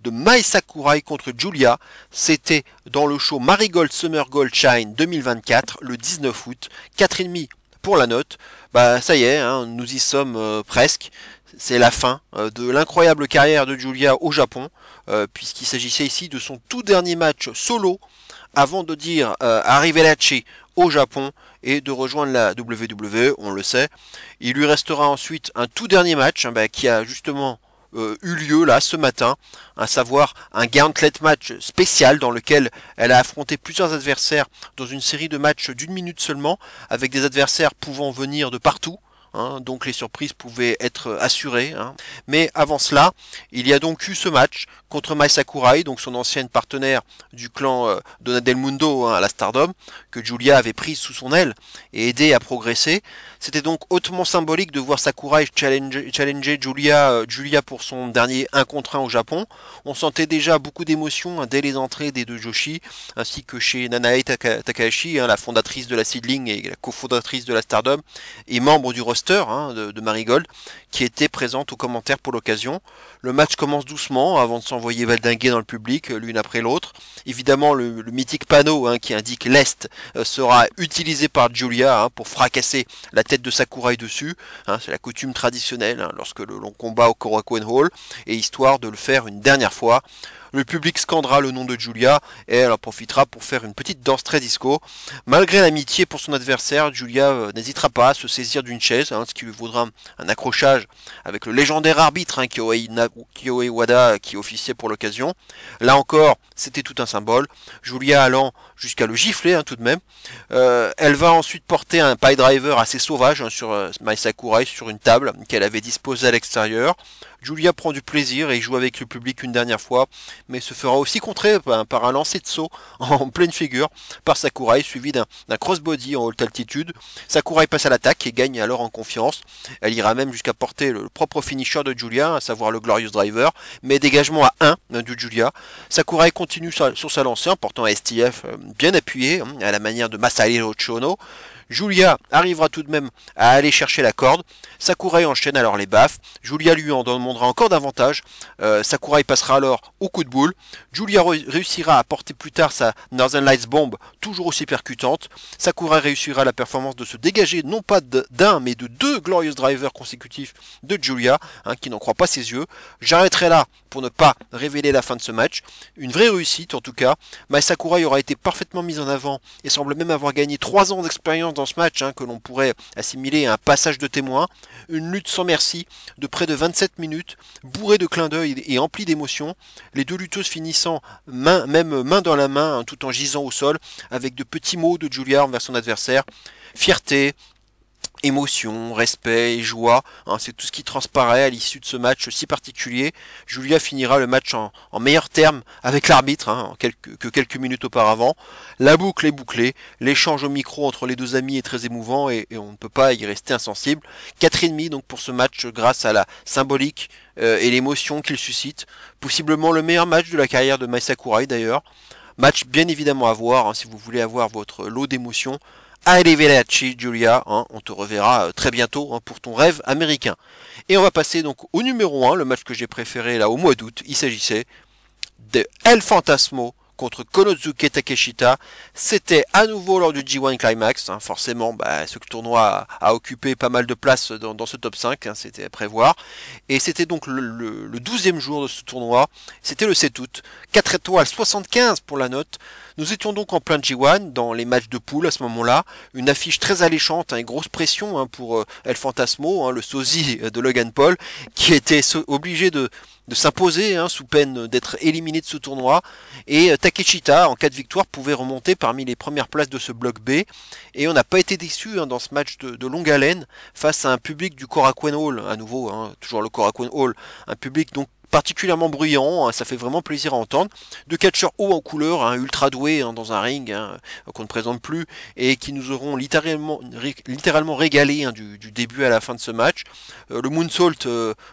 de Mai Sakurai contre Giulia. C'était dans le show Marigold Summer Gold Shine 2024, le 19 août. 4,5 pour la note. Bah ça y est, hein, nous y sommes presque. C'est la fin de l'incroyable carrière de Giulia au Japon, puisqu'il s'agissait ici de son tout dernier match solo avant de dire arrivederci au Japon et de rejoindre la WWE, on le sait. Il lui restera ensuite un tout dernier match hein, bah, qui a justement eu lieu là ce matin, à savoir un gauntlet match spécial dans lequel elle a affronté plusieurs adversaires dans une série de matchs d'1 minute seulement, avec des adversaires pouvant venir de partout, hein, donc les surprises pouvaient être assurées. Hein. Mais avant cela, il y a donc eu ce match contre Mai Sakurai, donc son ancienne partenaire du clan Donna Del Mundo hein, à la Stardom, que Giulia avait prise sous son aile et aidé à progresser. C'était donc hautement symbolique de voir Sakurai challenger Giulia pour son dernier 1 contre 1 au Japon. On sentait déjà beaucoup d'émotions hein, dès les entrées des deux Joshi, ainsi que chez Nanae Takahashi, hein, la fondatrice de la Seedling et la cofondatrice de la Stardom, et membre du roster hein, de Marigold, qui était présente aux commentaires pour l'occasion. Le match commence doucement avant de s'envoyer valdinguer dans le public l'une après l'autre. Évidemment, le mythique panneau hein, qui indique l'Est sera utilisé par Giulia hein, pour fracasser la tête de Sakurai dessus. Hein, c'est la coutume traditionnelle hein, lorsque l'on combat au Korakuen Hall, et histoire de le faire une dernière fois. Le public scandera le nom de Giulia et elle en profitera pour faire une petite danse très disco. Malgré l'amitié pour son adversaire, Giulia n'hésitera pas à se saisir d'une chaise, hein, ce qui lui vaudra un accrochage avec le légendaire arbitre hein, Kyohei Wada qui officiait pour l'occasion. Là encore, c'était tout un symbole. Giulia allant jusqu'à le gifler hein, tout de même. Elle va ensuite porter un pile driver assez sauvage hein, sur Mai Sakurai sur une table qu'elle avait disposée à l'extérieur. Giulia prend du plaisir et joue avec le public une dernière fois, mais se fera aussi contrer par un lancer de saut en pleine figure par Sakurai, suivi d'un crossbody en haute altitude. Sakurai passe à l'attaque et gagne alors en confiance. Elle ira même jusqu'à porter le propre finisher de Giulia, à savoir le Glorious Driver, mais dégagement à 1 de Giulia. Sakurai continue sur sa lancée en portant un STF bien appuyé, à la manière de Masahiro Chono. Giulia arrivera tout de même à aller chercher la corde. Sakurai enchaîne alors les baffes. Giulia lui en demandera encore davantage. Sakurai passera alors au coup de boule. Giulia réussira à porter plus tard sa Northern Lights Bomb, toujours aussi percutante. Sakurai réussira la performance de se dégager non pas d'un mais de 2 Glorious Drivers consécutifs de Giulia, hein, qui n'en croit pas ses yeux. J'arrêterai là pour ne pas révéler la fin de ce match. Une vraie réussite en tout cas. Mai Sakurai aura été parfaitement mise en avant et semble même avoir gagné 3 ans d'expérience dans ce match hein, que l'on pourrait assimiler à un passage de témoin. Une lutte sans merci de près de 27 minutes, bourrée de clins d'œil et emplie d'émotions. Les deux lutteuses finissant main dans la main hein, tout en gisant au sol avec de petits mots de Giulia envers son adversaire. Fierté, émotion, respect et joie, hein, c'est tout ce qui transparaît à l'issue de ce match si particulier. Giulia finira le match en meilleurs termes avec l'arbitre hein, quelques minutes auparavant. La boucle est bouclée, l'échange au micro entre les deux amis est très émouvant et on ne peut pas y rester insensible. 4,5 donc pour ce match grâce à la symbolique et l'émotion qu'il suscite. Possiblement le meilleur match de la carrière de Mai Sakurai d'ailleurs. Match bien évidemment à voir hein, si vous voulez avoir votre lot d'émotions. Arrivederci Giulia, hein, on te reverra très bientôt hein, pour ton rêve américain. Et on va passer donc au numéro 1, le match que j'ai préféré là au mois d'août. Il s'agissait de El Fantasmo contre Konosuke Takeshita. C'était à nouveau lors du G1 Climax. Hein, forcément, ce tournoi a occupé pas mal de place dans ce top 5, hein, c'était à prévoir. Et c'était donc le 12e jour de ce tournoi. C'était le 7 août. 4 étoiles, 75 pour la note. Nous étions donc en plein G1, dans les matchs de poule à ce moment-là. Une affiche très alléchante, hein, et grosse pression hein, pour El Fantasmo, hein, le sosie de Logan Paul, qui était obligé de s'imposer hein, sous peine d'être éliminé de ce tournoi. Et Takeshita, en cas de victoire, pouvait remonter parmi les premières places de ce bloc B. Et on n'a pas été déçus hein, dans ce match de longue haleine face à un public du Korakuen Hall, à nouveau, hein, toujours le Korakuen Hall, un public donc particulièrement bruyant, hein, ça fait vraiment plaisir à entendre. Deux catcheurs hauts en couleur, hein, ultra doués hein, dans un ring hein, qu'on ne présente plus et qui nous auront littéralement régalé hein, du début à la fin de ce match. Le moonsault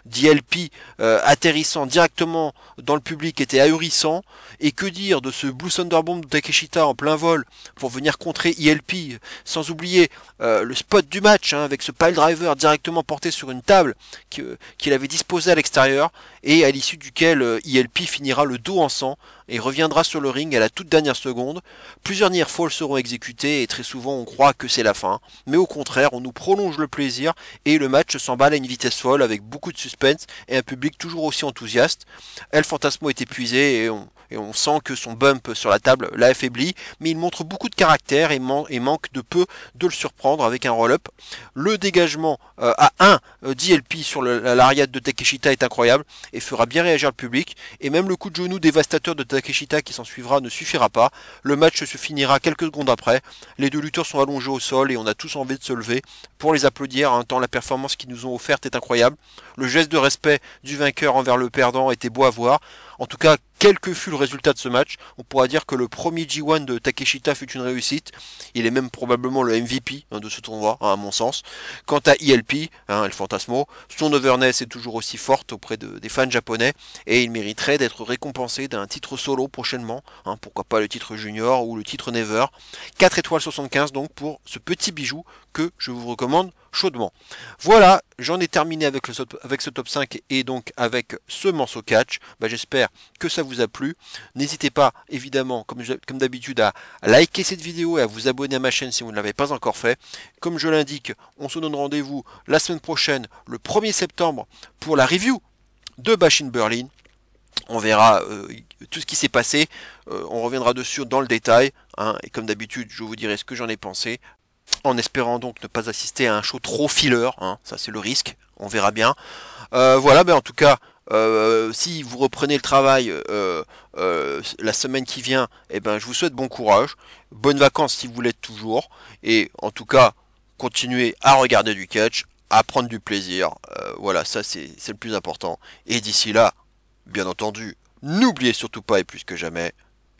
d'ILP atterrissant directement dans le public était ahurissant. Et que dire de ce Blue Thunder Bomb de Takeshita en plein vol pour venir contrer ILP, sans oublier le spot du match hein, avec ce pile driver directement porté sur une table qu'il avait disposée à l'extérieur et à l'issue duquel ILP finira le dos en sang et reviendra sur le ring à la toute dernière seconde. Plusieurs near falls seront exécutés et très souvent on croit que c'est la fin, mais au contraire on nous prolonge le plaisir et le match s'emballe à une vitesse folle avec beaucoup de suspense et un public toujours aussi enthousiaste. El Fantasmo est épuisé et et on sent que son bump sur la table l'a affaibli, mais il montre beaucoup de caractère et manque de peu de le surprendre avec un roll-up. Le dégagement à 1 d'ILP sur l'ariat de Takeshita est incroyable et fera bien réagir le public, et même le coup de genou dévastateur de Takeshita qui s'en suivra ne suffira pas. Le match se finira quelques secondes après, les deux lutteurs sont allongés au sol et on a tous envie de se lever pour les applaudir, hein, tant la performance qu'ils nous ont offerte est incroyable. Le geste de respect du vainqueur envers le perdant était beau à voir. En tout cas, quel que fut le résultat de ce match, on pourra dire que le premier G1 de Takeshita fut une réussite. Il est même probablement le MVP de ce tournoi, hein, à mon sens. Quant à ILP, hein, El Fantasmo, son overness est toujours aussi forte auprès des fans japonais et il mériterait d'être récompensé d'un titre solo prochainement. Hein, pourquoi pas le titre junior ou le titre Never. 4 étoiles 75 donc pour ce petit bijou que je vous recommande chaudement. Voilà, j'en ai terminé avec ce top 5 et donc avec ce morceau catch. J'espère que ça vous a plu. N'hésitez pas, évidemment, comme d'habitude, à liker cette vidéo et à vous abonner à ma chaîne si vous ne l'avez pas encore fait. Comme je l'indique, on se donne rendez-vous la semaine prochaine, le 1er septembre, pour la review de Bash in Berlin. On verra tout ce qui s'est passé. On reviendra dessus dans le détail. Hein, et comme d'habitude, je vous dirai ce que j'en ai pensé. En espérant donc ne pas assister à un show trop filler, hein, ça c'est le risque, on verra bien. Voilà, en tout cas, si vous reprenez le travail la semaine qui vient, je vous souhaite bon courage, bonnes vacances si vous l'êtes toujours, et en tout cas, continuez à regarder du catch, à prendre du plaisir, voilà, ça c'est le plus important. Et d'ici là, bien entendu, n'oubliez surtout pas et plus que jamais,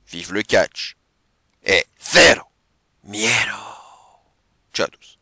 vive le catch, et zero miedo. Ciao à tous.